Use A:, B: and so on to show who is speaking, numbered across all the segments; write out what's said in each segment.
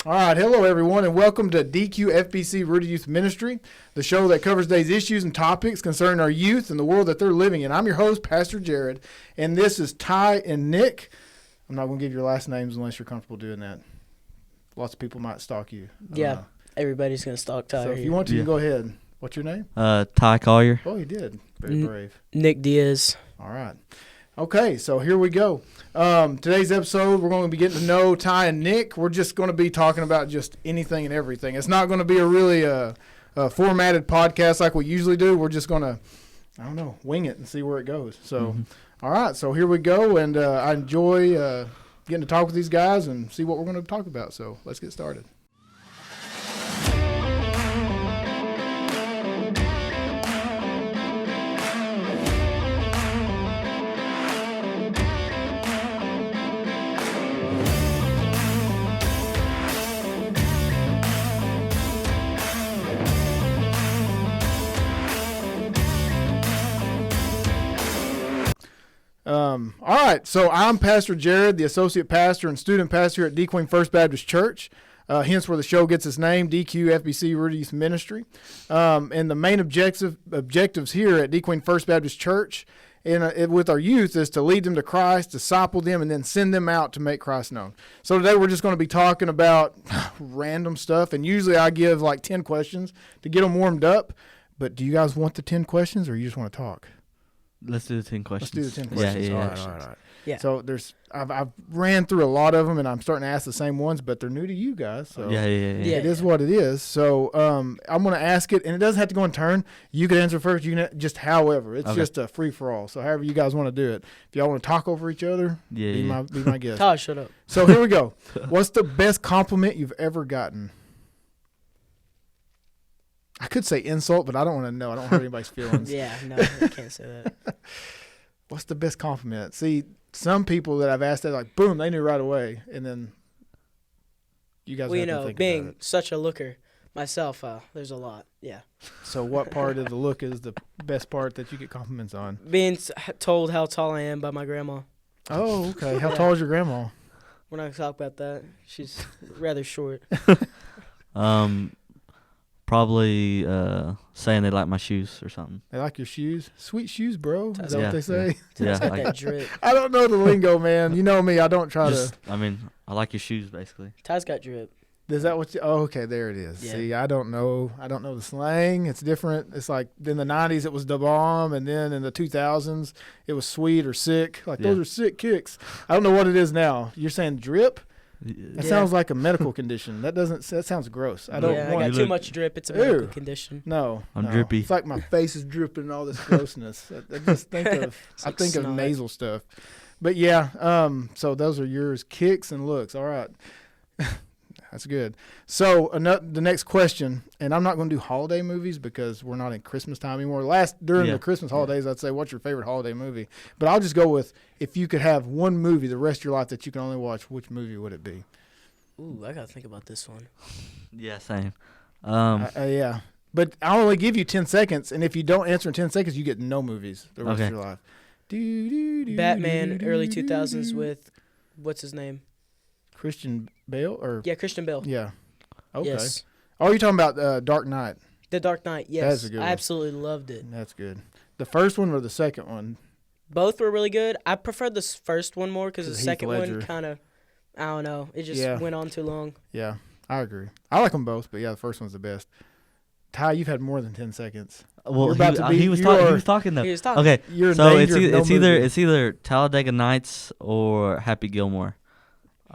A: All right, hello everyone, and welcome to DQFBC Rooted Youth Ministry, the show that covers today's issues and topics concerning our youth and the world that they're living in. I'm your host, Pastor Jared, and this is Ty and Nick. I'm not going to give your last names unless you're comfortable doing that. Lots of people might stalk you.
B: Yeah, everybody's going to stalk Ty.
A: So if you want to, you can go ahead. What's your name?
C: Ty Collier.
A: Oh, you did. Very brave.
B: Nick Diaz.
A: All right. Okay, so here we go. Today's episode, we're going to be getting to know Ty and Nick. We're just going to be talking about just anything and everything. It's not going to be a really formatted podcast like we usually do. We're just going to, wing it and see where it goes. So, All right, so here we go, and I enjoy getting to talk with these guys and see what we're going to talk about. So let's get started. All right, so I'm Pastor Jared, the associate pastor and student pastor here at D Queen First Baptist Church, hence where the show gets its name, DQFBC Rooted Youth Ministry. And the main objectives here at D Queen First Baptist Church and with our youth is to lead them to Christ, disciple them, and then send them out to make Christ known. So today we're just going to be talking about random stuff, and usually I give like 10 questions to get them warmed up. But do you guys want the 10 questions, or you just want to talk?
C: Let's do the 10 questions.
A: Let's do the 10 questions.
C: Yeah.
A: All right.
B: Yeah.
A: So I've ran through a lot of them, and I'm starting to ask the same ones, but they're new to you guys. So
C: Yeah.
A: it is what it is. So I'm going to ask it, and it doesn't have to go in turn. You can answer first. You can just however. It's just a free for all. So however you guys want to do it. If y'all want to talk over each other, be my guest.
B: Todd, shut up.
A: So here we go. What's the best compliment you've ever gotten? I could say insult, but I don't want to know. I don't hurt anybody's feelings.
B: Yeah, no, I can't say that.
A: What's the best compliment? See, some people that I've asked that, like, boom, they knew right away, and then you guys have to think
B: being
A: about it.
B: such a looker myself, there's a lot, yeah.
A: So what part of the look is the best part that you get compliments on?
B: Being told how tall I am by my grandma.
A: Oh, okay. How tall is your grandma?
B: We're not going to talk about that. She's rather short.
C: Probably saying they like my shoes or something.
A: They like your shoes? Sweet shoes, bro. Is that
C: Yeah,
A: what they say?
C: Yeah,
B: Got
C: like,
B: that drip.
A: I don't know the lingo, man. You know me. I don't try
C: just, I like your shoes, basically.
B: Ty's got drip.
A: Is that what you? Oh, okay, there it is.
B: Yeah.
A: See, I don't know the slang. It's different. It's like in the 90s it was da bomb, and then in the 2000s it was sweet or sick. Like those are sick kicks. I don't know what it is now. You're saying drip? That sounds like a medical condition. That sounds gross. I don't want
B: I got too much drip. It's a medical condition.
A: No.
C: I'm drippy.
A: It's like my face is dripping and all this grossness. I just think of of nasal stuff. But yeah, so those are yours, kicks and looks. All right. That's good. So the next question, and I'm not going to do holiday movies because we're not in Christmas time anymore. During the Christmas holidays, I'd say, what's your favorite holiday movie? But I'll just go with, if you could have one movie the rest of your life that you can only watch, which movie would it be?
B: Ooh, I got to think about this one.
C: Yeah, same.
A: Yeah. But I'll only give you 10 seconds, and if you don't answer in 10 seconds, you get no movies the rest of your life.
B: Batman, early 2000s with, what's his name?
A: Christian Bale?
B: Yeah, Christian Bale.
A: Yeah. Okay.
B: Yes.
A: Oh, you're talking about Dark Knight.
B: The Dark Knight, yes.
A: That's a good one.
B: I absolutely loved it.
A: That's good. The first one or the second one?
B: Both were really good. I preferred the first one more because the
A: Heath
B: second
A: Ledger.
B: one kind of, I don't know. It just went on too long.
A: Yeah, I agree. I like them both, but yeah, the first one's the best. Ty, you've had more than 10 seconds.
C: Well,
A: You're about to be,
C: he was talking though.
B: He was talking.
C: Okay,
A: You're
C: so
A: in danger of no movie.
C: it's either Talladega Nights or Happy Gilmore.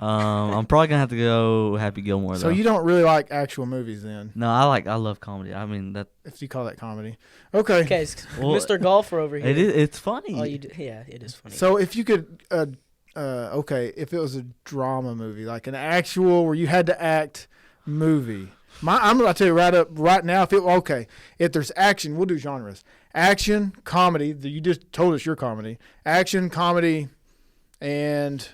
C: I'm probably gonna have to go Happy Gilmore though.
A: So you don't really like actual movies then?
C: No, I love comedy. I mean that.
A: If you call that comedy, okay.
B: Okay,
C: Well,
B: Mr. Golfer over here.
C: It's funny.
B: Oh, yeah, it is funny.
A: So if you could, if it was a drama movie, like an actual where you had to act movie. I'm gonna tell you right now. If there's action, we'll do genres. Action, comedy. You just told us your comedy. Action, comedy, and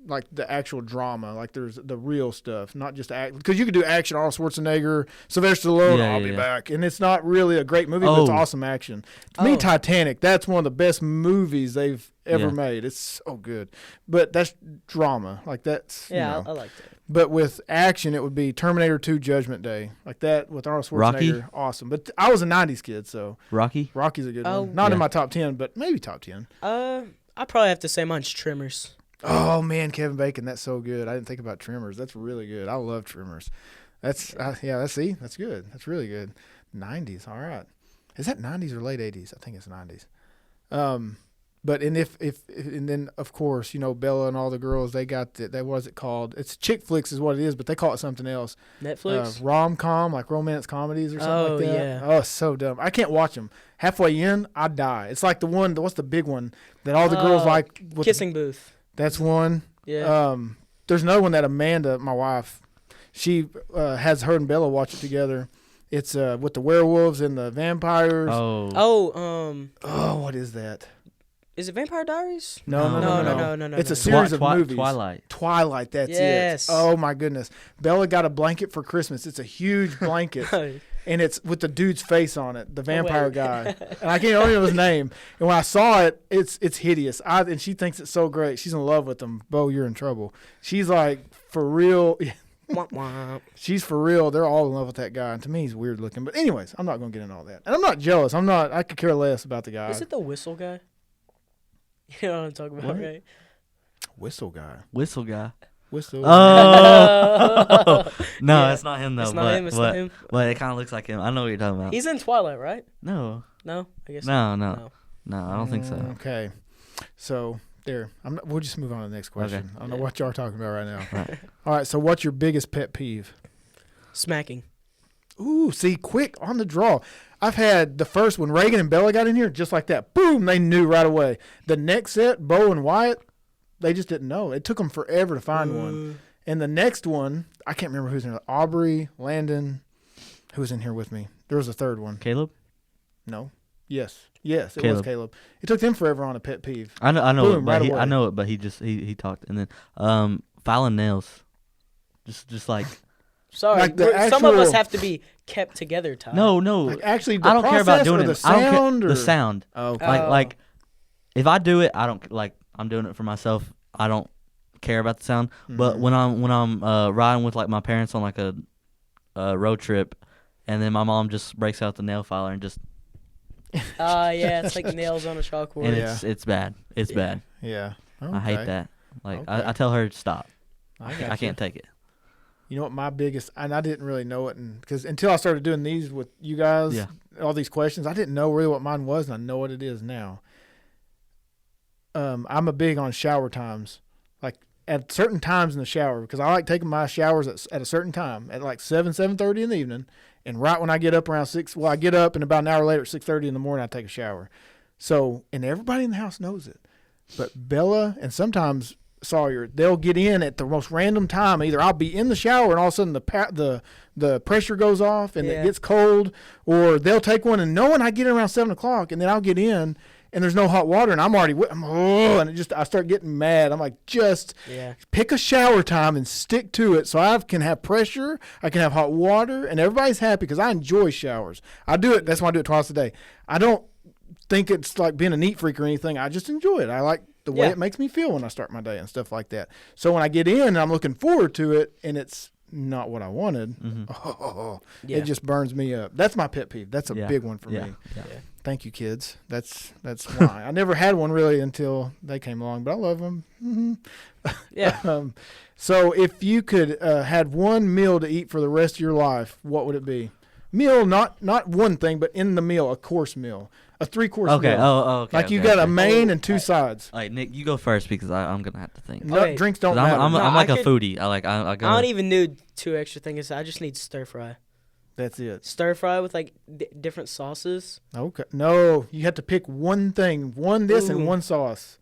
A: like the actual drama. Like there's the real stuff, not just act. Because you could do action, Arnold Schwarzenegger, Sylvester Stallone,
C: Yeah,
A: I'll
C: yeah,
A: be
C: yeah.
A: back, and it's not really a great movie, but it's
C: Oh.
A: awesome action. To me,
B: Oh.
A: Titanic, that's one of the best movies they've ever
C: Yeah.
A: made. It's so good, but that's drama. Like that's you
B: Yeah,
A: know.
B: I liked it.
A: But with action, it would be Terminator 2: Judgment Day, like that with Arnold Schwarzenegger.
C: Rocky?
A: Awesome. But I was a '90s kid, so
C: Rocky.
A: Rocky's a good
B: Oh,
A: one. Not in
C: yeah.
A: my top 10, but maybe top 10.
B: I probably have to say mine's Tremors.
A: Oh man, Kevin Bacon, that's so good. I didn't think about Tremors. That's really good. I love Tremors. That's that's good. That's really good. '90s, all right. Is that '90s or late '80s? I think it's '90s. But and if and then of course Bella and all the girls, they got that was it called? It's chick flicks is what it is, but they call it something else.
B: Netflix.
A: Rom com, like romance comedies or something
B: Oh,
A: like that.
B: yeah.
A: Oh, it's so dumb. I can't watch them. Halfway in, I die. It's like the one. What's the big one that all the girls
B: Oh,
A: like? With
B: Kissing Booth.
A: that's one.
B: Yeah.
A: There's another one that Amanda, my wife, she has her and Bella watch it together. It's with the werewolves and the vampires.
C: Oh.
A: Oh, what is that?
B: Is it Vampire Diaries?
A: No.
B: No.
A: It's a
B: no.
A: series of movies.
C: Twilight.
A: Twilight, that's
B: Yes.
A: it. Oh my goodness. Bella got a blanket for Christmas. It's a huge blanket. And it's with the dude's face on it, the vampire
B: wait.
A: guy. And I don't know his name. And when I saw it, it's hideous. And she thinks it's so great. She's in love with him. Bo, you're in trouble. She's like, for real.
B: Womp womp.
A: She's for real. They're all in love with that guy. And to me, he's weird looking. But anyways, I'm not going to get into all that. And I'm not jealous. I could care less about the guy.
B: Is it the whistle guy? You know what I'm talking about,
C: What?
B: right?
A: Whistle guy.
C: Whistle guy.
A: Whistle.
C: Oh. No,
B: Yeah.
C: it's not him though.
B: It's not
C: but,
B: him. It's
C: but,
B: not him.
C: but it kind of looks like him. I know what you're talking about.
B: He's in Twilight, right?
C: No.
B: No, I guess.
C: No. I don't think so.
A: Okay. So there. We'll just move on to the next question. I don't know what y'all are talking about right now.
C: Right.
A: All right. So what's your biggest pet peeve?
B: Smacking.
A: Ooh, see, quick on the draw. I've had the first when Reagan and Bella got in here, just like that. Boom, they knew right away. The next set, Bo and Wyatt, they just didn't know. It took them forever to find one. And the next one, I can't remember who's in there. Aubrey, Landon, who was in here with me? There was a third one.
C: Caleb.
A: No. Yes, it was
C: Caleb.
A: Caleb. It took them forever on a pet peeve.
C: I know
A: Boom,
C: it, but
A: right
C: I
A: away.
C: know it, but he talked, and then filing nails, just like
B: Sorry,
A: Like the
B: some of us
A: actual-
B: have to be kept together, Ty.
C: no,
A: Like actually, the
C: I don't care about
A: process
C: doing
A: or
C: it.
A: the sound.
C: I don't care
A: or?
C: the sound.
A: Oh, okay.
C: Like
B: Oh.
C: like if I do it, I don't like. I'm doing it for myself. I don't care about the sound. But
A: Mhm.
C: when I'm riding with like my parents on like a road trip, and then my mom just breaks out the nail filer and just
B: Yeah, it's like nails on a chalkboard.
C: and
A: Yeah.
C: it's bad. It's
B: Yeah.
C: bad.
A: Yeah.
C: I hate
A: Okay.
C: that. Like
A: Okay.
C: I tell her to stop.
A: I
C: I
A: got
C: can't take it.
A: You know what my biggest, and I didn't really know it, because until I started doing these with you guys,
C: Yeah.
A: all these questions, I didn't know really what mine was, and I know what it is now. I'm a big on shower times, like at certain times in the shower, because I like taking my showers at a certain time, at like 7:30 in the evening, and right when I get up around 6. Well, I get up, and about an hour later at 6:30 in the morning, I take a shower. So, and everybody in the house knows it, but Bella and sometimes Sawyer, they'll get in at the most random time. Either I'll be in the shower and all of a sudden the pressure goes off and
B: Yeah.
A: it gets cold, or they'll take one and knowing I get in around 7:00, and then I'll get in and there's no hot water and I'm already and I start getting mad. I'm like, just
B: Yeah.
A: pick a shower time and stick to it so I can have pressure, I can have hot water, and everybody's happy because I enjoy showers. I do it. That's why I do it twice a day. I don't think it's like being a neat freak or anything. I just enjoy it. I like the way
B: Yeah.
A: it makes me feel when I start my day and stuff like that. So when I get in, I'm looking forward to it, and it's not what I wanted.
B: Yeah.
A: It just burns me up. That's my pet peeve. That's a
C: Yeah.
A: big one for
C: Yeah.
A: me.
C: Yeah.
A: Thank you, kids. That's why. I never had one really until they came along, but I love them.
B: Yeah.
A: So if you could had one meal to eat for the rest of your life, what would it be? Meal, not one thing, but in the meal, a course meal, a 3-course
C: Okay.
A: meal.
C: Oh. Okay.
A: Like you
C: okay,
A: got a
C: okay.
A: main and 2 sides.
C: All right, Nick, you go first because I'm gonna have to think.
A: No,
B: Okay.
A: drinks don't
C: 'Cause
A: matter.
C: I'm
B: No,
C: like
B: I
C: a
B: could-
C: foodie. I go.
B: I don't even need 2 extra things. I just need stir fry.
A: That's it.
B: Stir fry with like different sauces.
A: Okay. No, you have to pick one thing, one this and
B: Ooh.
A: one sauce.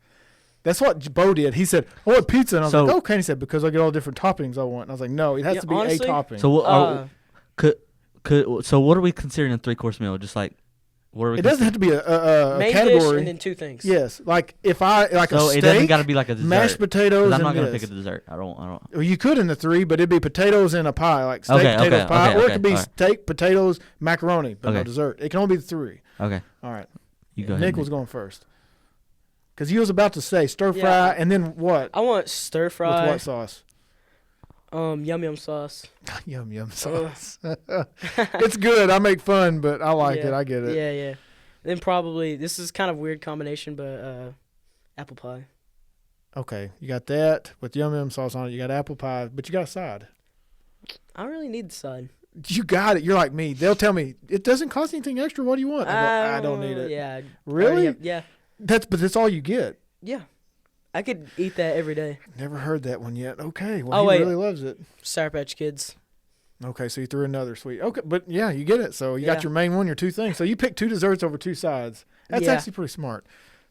A: That's what Bo did. He said, "I want pizza," and I was
C: So-
A: like, "Okay." And he said, "Because I get all the different toppings I want." And I was like, "No, it has
B: Yeah,
A: to be
B: honestly,
A: a topping."
C: So what?
B: Uh,
C: So what are we considering a 3-course meal? Just like What are we?
A: It doesn't have to be a
B: Main
A: category.
B: dish and then two things.
A: Yes, like if I like
C: So
A: a steak,
C: it doesn't got to be like a dessert.
A: mashed
C: 'Cause
A: potatoes.
C: I'm not
A: and
C: gonna
A: this.
C: pick a dessert. I don't.
A: Well, you could in the 3, but it'd be potatoes and a pie, like steak,
C: Okay,
A: potatoes,
C: okay,
A: pie,
C: okay,
A: or it
C: okay,
A: could be
C: alright.
A: steak, potatoes, macaroni, but no
C: Okay.
A: dessert. It can only be the 3.
C: Okay.
A: All right.
C: You go ahead.
A: Nick was going first. Because he was about to say stir
B: Yeah.
A: fry, and then what?
B: I want stir
A: With
B: fry.
A: what sauce?
B: Yum yum sauce.
A: Yum sauce. It's good. I make fun, but I like
B: Yeah.
A: it. I get it.
B: Yeah, yeah. Then probably this is kind of weird combination, but apple pie.
A: Okay, you got that with yum sauce on it. You got apple pie, but you got a side.
B: I don't really need the side.
A: You got it. You're like me. They'll tell me it doesn't cost anything extra. What do you want? I don't need it.
B: Yeah.
A: Really?
B: Yeah.
A: But that's all you get.
B: Yeah. I could eat that every day.
A: Never heard that one yet. Okay, well
B: Oh,
A: he
B: wait.
A: really loves it.
B: Sour Patch Kids.
A: Okay, so you threw another sweet. Okay, but yeah, you get it. So you got
B: Yeah.
A: your main one, your 2 things. So you picked 2 desserts over 2 sides. That's
B: Yeah.
A: actually pretty smart.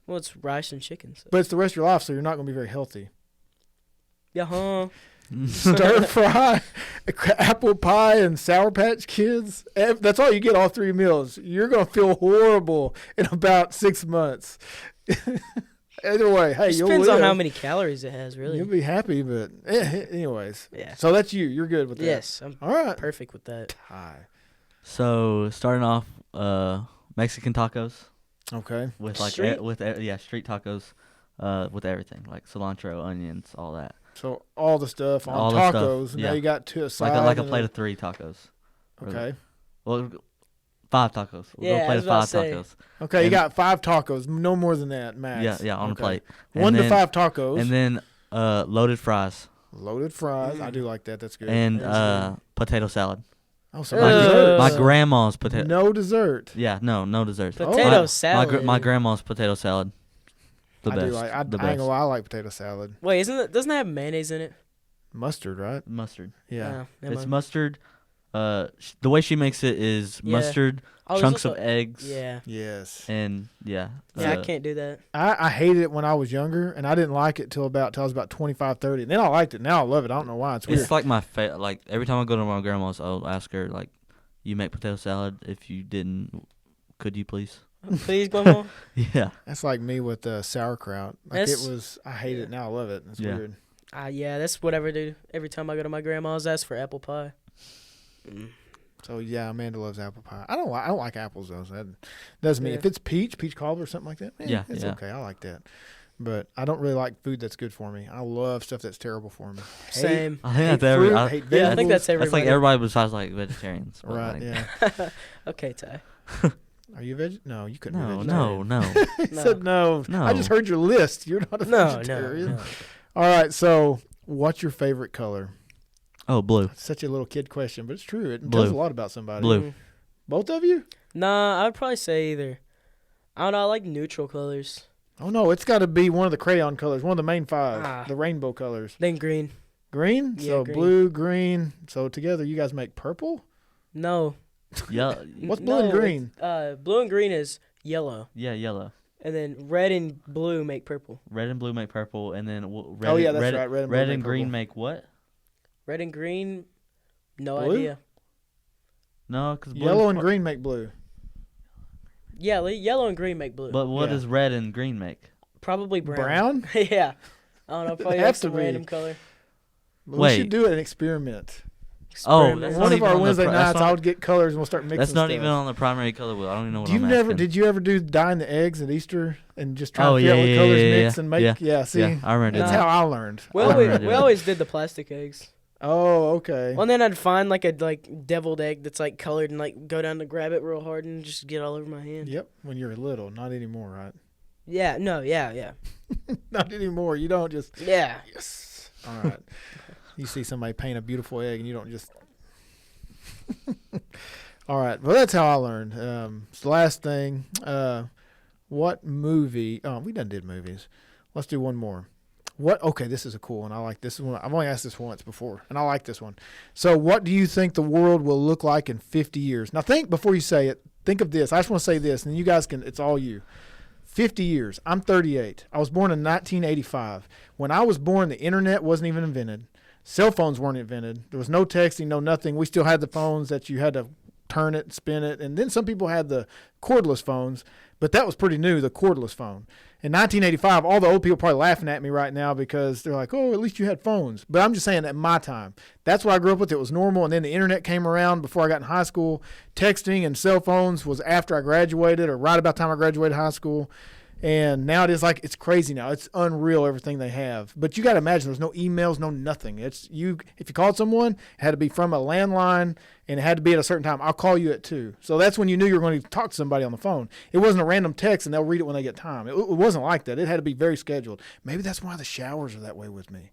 B: Well, it's rice and chicken. So.
A: But it's the rest of your life, so you're not going to be very healthy.
B: Yeah, huh?
A: Stir fry, apple pie, and Sour Patch Kids. That's all you get all 3 meals. You're going to feel horrible in about 6 months. Either way, hey,
B: It
A: you'll
B: depends on
A: live.
B: how many calories it has, really.
A: You'll be happy, but anyways.
B: Yeah.
A: So that's you. You're good with that.
B: Yes, I'm
A: All right.
B: perfect with that.
A: Hi.
C: So starting off, Mexican tacos
A: Okay.
C: with like
B: Street?
C: street tacos, with everything like cilantro, onions, all that.
A: So all the stuff on
C: All the stuff,
A: tacos. Now
C: yeah.
A: you got 2 aside.
C: Like a
A: and
C: plate of 3 tacos.
A: Okay.
C: Well, 5 tacos. We'll
B: Yeah,
C: go
B: I
C: plate
B: was
C: of
B: about
C: 5
B: to say.
C: tacos.
A: Okay, you
C: And-
A: got 5 tacos. No more than that, max.
C: Yeah, on a
A: Okay.
C: plate.
A: 1 to
C: then-
A: 5 tacos.
C: And then loaded fries
A: Loaded fries. I do like that. That's good.
C: and
A: That's good.
C: potato salad.
A: Oh, so
B: Uh,
A: no dessert.
C: My grandma's potato.
A: No dessert.
C: Yeah, no desserts.
B: Potato
C: my,
B: salad.
C: My grandma's potato salad. The
A: I
C: best.
A: do like. I
C: the
A: ain't gonna
C: best.
A: lie, I like potato salad.
B: Wait, doesn't it have mayonnaise in it?
A: Mustard, right?
C: Mustard.
A: Yeah.
B: Never
C: It's
B: mind.
C: mustard. The way she makes it is
B: Yeah.
C: mustard,
B: Oh, there's
C: chunks
B: also-
C: of eggs,
B: Yeah.
A: Yes.
C: and yeah.
B: Yeah, I can't do that.
A: I hated it when I was younger, and I didn't like it till I was about 25, 30. And then I liked it. Now I love it. I don't know why. It's weird.
C: It's like my like every time I go to my grandma's, I'll ask her like, "You make potato salad? If you didn't, could you please?"
B: Please, Grandma.
C: Yeah.
A: That's like me with sauerkraut. Like
B: That's-
A: it was. I hate it. Now I love it. It's
C: Yeah.
A: weird.
B: Yeah, that's whatever, dude. Every time I go to my grandma's, ask for apple pie.
A: So yeah, Amanda loves apple pie. I don't like apples though. So that doesn't mean
B: Yeah.
A: if it's peach cobbler or something like that.
C: Yeah,
A: it's
C: yeah.
A: okay. I like that. But I don't really like food that's good for me. I love stuff that's terrible for me.
B: Same.
C: I think
A: Hate
C: that's every.
A: fruit,
C: I,
A: hate
B: Yeah, I
A: vegetables.
B: think that's everybody.
C: that's like everybody besides like vegetarians. but,
A: Right.
C: like-
A: Yeah.
B: Okay, Ty.
A: Are you veg? No, you couldn't. be
C: No,
A: vegetarian.
C: no.
A: He said no.
C: No.
A: I just heard your list. You're not a
B: No,
A: vegetarian.
B: no.
A: All right. So, what's your favorite color?
C: Oh, blue.
A: It's such a little kid question, but it's true. It
C: Blue.
A: tells a lot about somebody.
C: Blue.
A: Both of you?
B: Nah, I'd probably say either. I don't know. I like neutral colors.
A: Oh no, it's got to be one of the crayon colors, one of the main 5,
B: Ah.
A: the rainbow colors.
B: Then green.
A: Green.
B: Yeah,
A: So
B: green.
A: blue, green. So together, you guys make purple.
B: No.
C: Yeah.
A: What's blue and
B: No,
A: green?
B: Blue and green is yellow,
C: Yeah, yellow.
B: and then red and blue make purple.
C: Red and blue make purple, and then red.
A: Oh,
C: and-
A: yeah, that's
C: red,
A: right. Red and blue
C: red
A: make
C: and green
A: purple.
C: make what?
B: Red and green, no
A: Blue?
B: idea.
C: No, because
A: Yellow and green make blue.
B: Yeah, yellow and green make blue.
C: But what
A: Yeah.
C: does red and green make?
B: Probably brown.
A: Brown?
B: Yeah. I don't know. Probably
A: Have
B: like
A: to
B: some
A: be.
B: random color.
A: We
C: Wait.
A: should do an experiment.
C: Oh,
B: Experiment.
C: that's
A: One
C: not
A: of
C: even
A: our
C: on the
A: Wednesday
C: pri- that's
A: nights,
C: not-
A: I would get colors and we'll start mixing.
C: That's not
A: stuff.
C: even on the primary color wheel. I don't even know what
A: Do you
C: I'm
A: never?
C: asking.
A: Did you ever do dyeing the eggs at Easter and just try
C: Oh,
A: to figure out
C: yeah,
A: what
C: yeah,
A: colors
C: yeah,
A: mix
C: yeah.
A: and make?
C: Yeah.
A: Yeah, see,
C: Yeah, I remember
A: that's
C: that.
A: how I learned.
B: We
C: I
B: always,
C: remember
B: we
C: doing
B: always did the plastic eggs.
A: Oh, okay.
B: Well, and then I'd find like a deviled egg that's like colored and like go down to grab it real hard and just get all over my hand.
A: Yep, when you were little, not anymore, right?
B: Yeah. No. Yeah.
A: Not anymore. You don't just
B: Yeah.
A: yes. All right. You see somebody paint a beautiful egg and you don't just. All right. Well, that's how I learned. So the last thing, what movie? Oh, we done did movies. Let's do one more. What? Okay, this is a cool one. I like this one. I've only asked this once before, and I like this one. So, what do you think the world will look like in 50 years? Now, think before you say it. Think of this. I just want to say this, and you guys can. It's all you. 50 years. I'm 38. I was born in 1985. When I was born, the internet wasn't even invented. Cell phones weren't invented. There was no texting, no nothing. We still had the phones that you had to turn it, spin it. And then some people had the cordless phones, but that was pretty new, the cordless phone. In 1985, all the old people are probably laughing at me right now because they're like, oh, at least you had phones. But I'm just saying at my time, that's what I grew up with. It was normal. And then the internet came around before I got in high school. Texting and cell phones was after I graduated or right about the time I graduated high school. And now it is like, it's crazy now. It's unreal, everything they have. But you got to imagine there's no emails, no nothing. It's you. If you called someone, it had to be from a landline and it had to be at a certain time. I'll call you at 2. So that's when you knew you were going to talk to somebody on the phone. It wasn't a random text and they'll read it when they get time. It wasn't like that. It had to be very scheduled. Maybe that's why the showers are that way with me.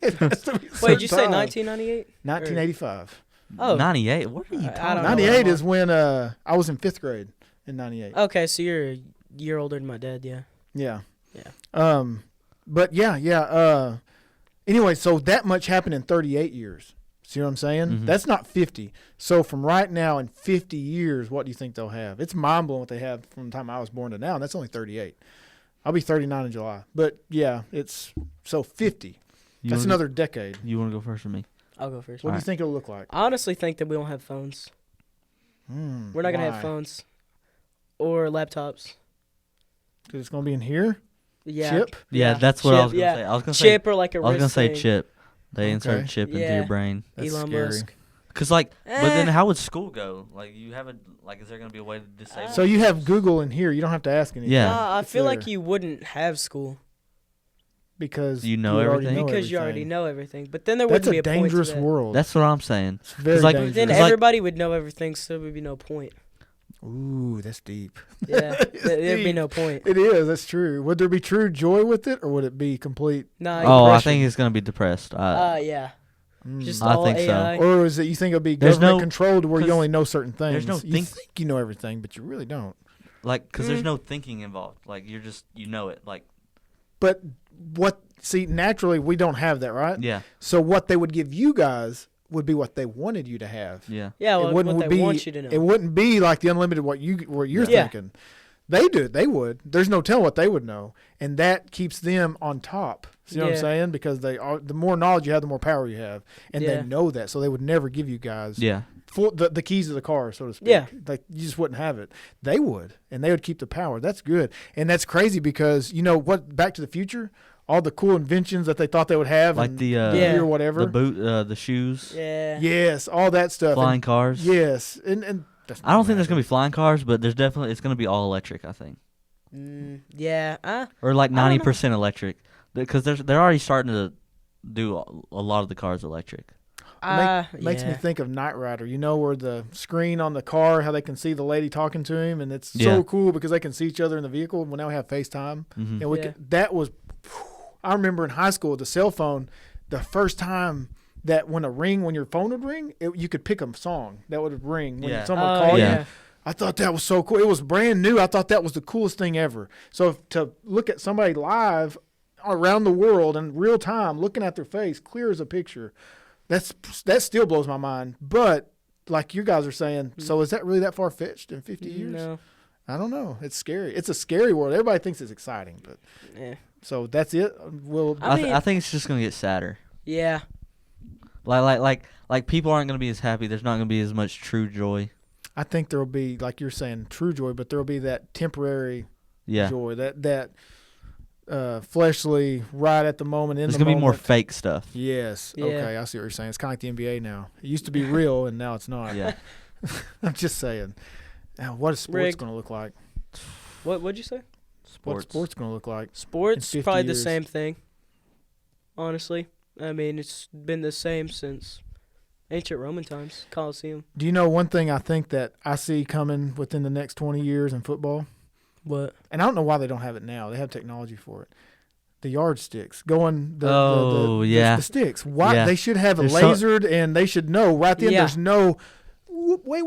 A: It has to be a
B: Wait,
A: certain
B: did you say
A: time.
B: 1998?
A: 1985.
B: Oh.
C: 98. What are you
B: I
C: talking
B: don't know.
C: about?
A: 98 is when I was in 5th grade in 98.
B: Okay, so you're a year older than my dad, yeah.
A: Yeah.
B: Yeah.
A: But yeah. Anyway, so that much happened in 38 years. See what I'm saying?
C: Mhm.
A: That's not 50. So from right now in 50 years, what do you think they'll have? It's mind blowing what they have from the time I was born to now, and that's only 38. I'll be 39 in July. But yeah, it's so 50.
C: You
A: That's
C: wanna-
A: another decade.
C: You want to go first or me?
B: I'll go first.
A: What do you
C: Alright.
A: think it'll look like?
B: I honestly think that we don't have phones. We're not going to have phones or laptops.
A: Because it's going to be in here?
B: Yeah.
A: Chip?
C: Yeah, that's what I was
B: Chip,
C: gonna say. I was gonna
B: Chip or like a
C: say. I was gonna
B: wrist
C: say
B: thing.
C: chip. They insert
A: Okay.
C: chip into
B: Yeah.
C: your brain.
A: That's
B: Elon
A: scary.
B: Musk.
C: Cause like, but then
B: Eh.
C: how would school go? Like, you haven't. Like, is there gonna be a way to disable?
A: So you have Google in here. You don't have to ask anything.
C: Yeah.
B: Nah, I
A: It's
B: feel like
A: there.
B: you wouldn't have school
A: Because
C: You know
A: already
C: everything?
A: know
B: because you already
A: everything.
B: know everything. But then there
A: That's
B: wouldn't be
A: a
B: a point to
A: dangerous
B: that.
A: world.
C: That's what I'm saying.
A: It's very
C: like-
A: dangerous.
B: Then
C: It's like-
B: everybody would know everything, so there would be no point.
A: Ooh, that's deep.
B: Yeah, there'd be no point.
A: It is. That's true. Would there be true joy with it, or would it be complete?
B: Nah,
C: Oh, I
A: Depression.
C: think it's gonna be depressed.
B: yeah.
A: Mm.
B: Just
C: I
B: all
C: think so.
B: AI.
A: Or is it you think it'll be
C: There's
A: government
C: no-
A: controlled where you
C: 'cause
A: only know certain things?
C: there's no
A: you
C: think-
A: think you know everything, but you really don't.
C: Like, cause there's
B: Mm.
C: no thinking involved. Like, you're just you know it. Like,
A: But what? See, naturally we don't have that, right?
C: yeah,
A: So what they would give you guys would be what they wanted you to have.
C: yeah.
B: Yeah,
A: It
B: well,
A: wouldn't
B: what they
A: be-
B: want you to know.
A: It wouldn't be like the unlimited what you're
B: Yeah.
A: thinking. They do. They would. There's no telling what they would know, and that keeps them on top. See what I'm
B: Yeah.
A: saying? Because they are. The more knowledge you have, the more power you have, and
B: Yeah.
A: they know that. So they would never give you guys
C: Yeah.
A: the keys to the car, so to speak.
B: Yeah.
A: Like you just wouldn't have it. They would, and they would keep the power. That's good, and that's crazy because you know what? Back to the Future, all the cool inventions that they thought they would have,
C: Like
A: and
C: the
B: Yeah.
A: or whatever.
C: the boot, the shoes,
B: yeah.
A: Yes, all that stuff.
C: flying cars.
A: Yes, and that's
C: I don't think there's gonna be flying cars, but there's definitely it's gonna be all electric. I think,
B: Yeah.
C: or like
B: I don't know.
C: 90% electric, because they're already starting to do a lot of the cars electric.
A: Makes me think of Knight Rider. You know, where the screen on the car, how they can see the lady talking to him, and it's
C: Yeah.
A: so cool because they can see each other in the vehicle. Well, now we have FaceTime,
C: Mhm.
A: and we
B: Yeah.
A: that was. I remember in high school, the cell phone, the first time that when your phone would ring, you could pick a song that would ring when
C: Yeah.
A: someone
B: Oh,
A: called
C: yeah.
A: you. I thought that was so cool. It was brand new. I thought that was the coolest thing ever. So to look at somebody live around the world in real time, looking at their face, clear as a picture, that still blows my mind. But like you guys are saying, so is that really that far fetched in 50 years?
B: No.
A: I don't know. It's scary. It's a scary world. Everybody thinks it's exciting, but
B: Yeah.
A: so that's it. We'll
B: I mean-
C: I think it's just gonna get sadder.
B: Yeah.
C: Like people aren't gonna be as happy. There's not gonna be as much true joy.
A: I think there will be, like you're saying, true joy, but there will be that temporary
C: Yeah.
A: joy, that fleshly right at the moment in
C: There's
A: the
C: gonna be more
A: moment.
C: fake stuff.
A: Yes.
B: Yeah.
A: Okay, I see what you're saying. It's kind of like the NBA now. It used to be real, and now it's not.
C: Yeah.
A: I'm just saying. Now, what is sports
B: Rigged.
A: going to look like?
B: What'd you say?
A: What's sports going to look like?
B: Sports
A: 50
B: probably the
A: years.
B: same thing. Honestly, I mean it's been the same since ancient Roman times, Colosseum.
A: Do you know one thing I think that I see coming within the next 20 years in football?
B: What?
A: And I don't know why they don't have it now. They have technology for it. The yardsticks going. The sticks. Why
C: Yeah.
A: they should have a
C: There's so-
A: lasered, and they should know right then.
B: Yeah.
A: There's no. Wait.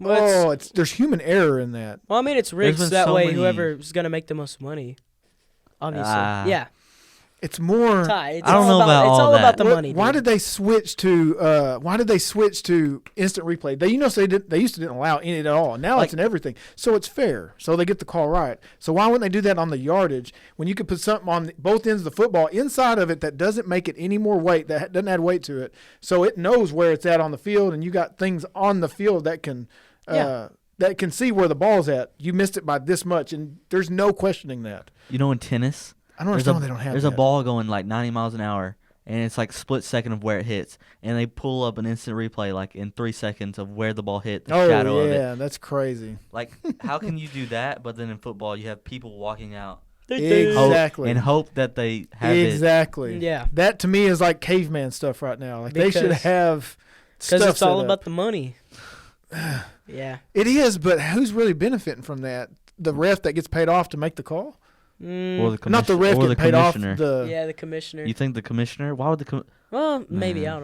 B: Well,
A: There's human error in that.
B: Well, I mean it's rigged
C: been
B: so that
C: so
B: way
C: many-
B: whoever's gonna make the most money. Obviously.
C: Ah.
B: Yeah.
A: It's more.
B: Ty, it's
C: I don't know about
B: it's
C: all
B: all
C: that.
B: about the
A: What-
B: money.
A: Why
B: dude.
A: did they switch to? Why did they switch to instant replay? They, they used to didn't allow any at all. Now
C: Like-
A: it's in everything, so it's fair. So they get the call right. So why wouldn't they do that on the yardage when you could put something on both ends of the football inside of it that doesn't make it any more weight, that doesn't add weight to it, so it knows where it's at on the field, and you got things on the field that can.
B: Yeah.
A: That can see where the ball's at. You missed it by this much, and there's no questioning that.
C: You know, in tennis,
A: I don't
C: there's
A: understand why they don't have
C: there's
A: that.
C: a ball going like 90 miles an hour, and it's like split second of where it hits, and they pull up an instant replay like in 3 seconds of where the ball hit, the shadow
A: Oh
C: of it.
A: yeah, that's crazy.
C: Like, how can you do that? But then in football, you have people walking out
A: Exactly.
C: and hope that they have
A: Exactly.
B: Yeah.
A: That to me is like caveman stuff right now. Like they should
B: Because-
A: have
B: Because
A: stuff
B: it's all
A: set
B: about
A: up.
B: the money. Yeah.
A: It is, but who's really benefiting from that? The ref that gets paid off to make the call?
B: Mm,
C: Or the
A: Not the
C: commission-
A: ref
C: or the
A: getting paid off.
C: commissioner.
B: yeah, the commissioner.
C: You think the commissioner? Why would the
B: Well, maybe
C: Nah.
B: I don't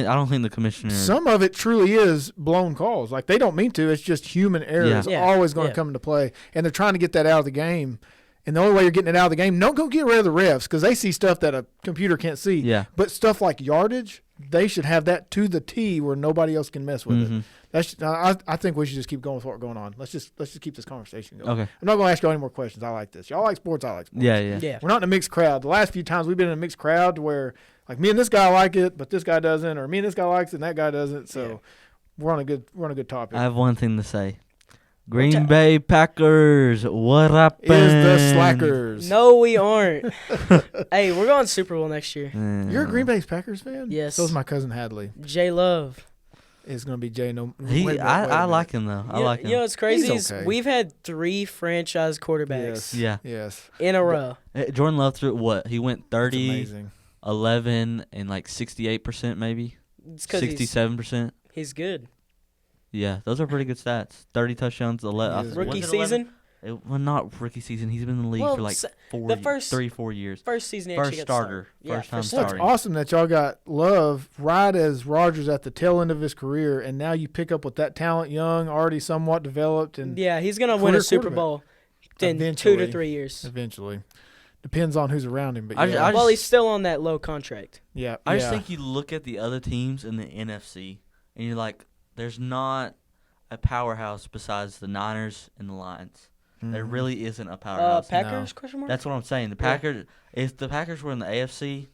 B: know.
C: I don't think the commissioner.
A: Some of it truly is blown calls. Like they don't mean to. It's just human error
C: Yeah.
A: is
B: Yeah.
A: always going to
B: Yeah.
A: come into play, and they're trying to get that out of the game. And the only way you're getting it out of the game, don't go get rid of the refs because they see stuff that a computer can't see.
C: Yeah.
A: But stuff like yardage, they should have that to the T where nobody else can mess with it.
C: Mhm.
A: That's I think we should just keep going with what's going on. Let's just keep this conversation going.
C: Okay.
A: I'm not going to ask you any more questions. I like this. Y'all like sports. I like sports.
C: Yeah, yeah.
B: Yeah.
A: We're not in a mixed crowd. The last few times we've been in a mixed crowd where like me and this guy like it, but this guy doesn't, or me and this guy likes it and that guy doesn't. So
B: Yeah.
A: we're on a good topic.
C: I have one thing to say. Green Bay Packers, what happened?
A: Is the slackers?
B: No, we aren't. Hey, we're going Super Bowl next year.
A: You're a Green Bay Packers fan?
B: Yes.
A: So is my cousin Hadley.
B: J Love.
A: It's going to be Jay. No,
C: He,
A: wait a
C: I
A: minute.
C: like him though. I like him.
B: You know what's crazy
A: He's
B: is
A: okay.
B: we've had 3 franchise quarterbacks
A: Yes.
C: Yeah.
A: Yes.
B: in a row.
C: Jordan Love threw what? He went
A: It's
C: 30,
A: amazing.
C: 11, and like 68% maybe.
B: It's because
C: 67%.
B: he's good.
C: Yeah, those are pretty good stats. 30 touchdowns, 11.
A: He is.
B: Rookie
C: was it 11?
B: season,
C: Well, not rookie season. He's been in the league
B: Well,
C: for like
B: the first-
C: 3-4 years.
B: first season he
C: First
B: actually got
C: starter.
B: started. Yeah,
C: First time
B: first
A: Well, it's
C: starting.
A: awesome that y'all got Love right as Rodgers at the tail end of his career, and now you pick up with that talent young, already somewhat developed, and
B: Yeah, he's gonna win
A: Career
B: a Super
A: quarterback.
B: Bowl in 2 to
A: Eventually.
B: 3 years.
A: eventually. Depends on who's around him, but
C: I
A: yeah.
C: ju- I
B: Well,
C: just-
B: he's still on that low contract.
A: yeah,
C: I just
A: yeah.
C: think you look at the other teams in the NFC, and you're like, there's not a powerhouse besides the Niners and the Lions. There
A: Mhm.
C: really isn't a powerhouse.
B: Packers? Question mark.
C: That's what I'm saying. The
B: Yeah.
C: Packers, if the Packers were in the AFC,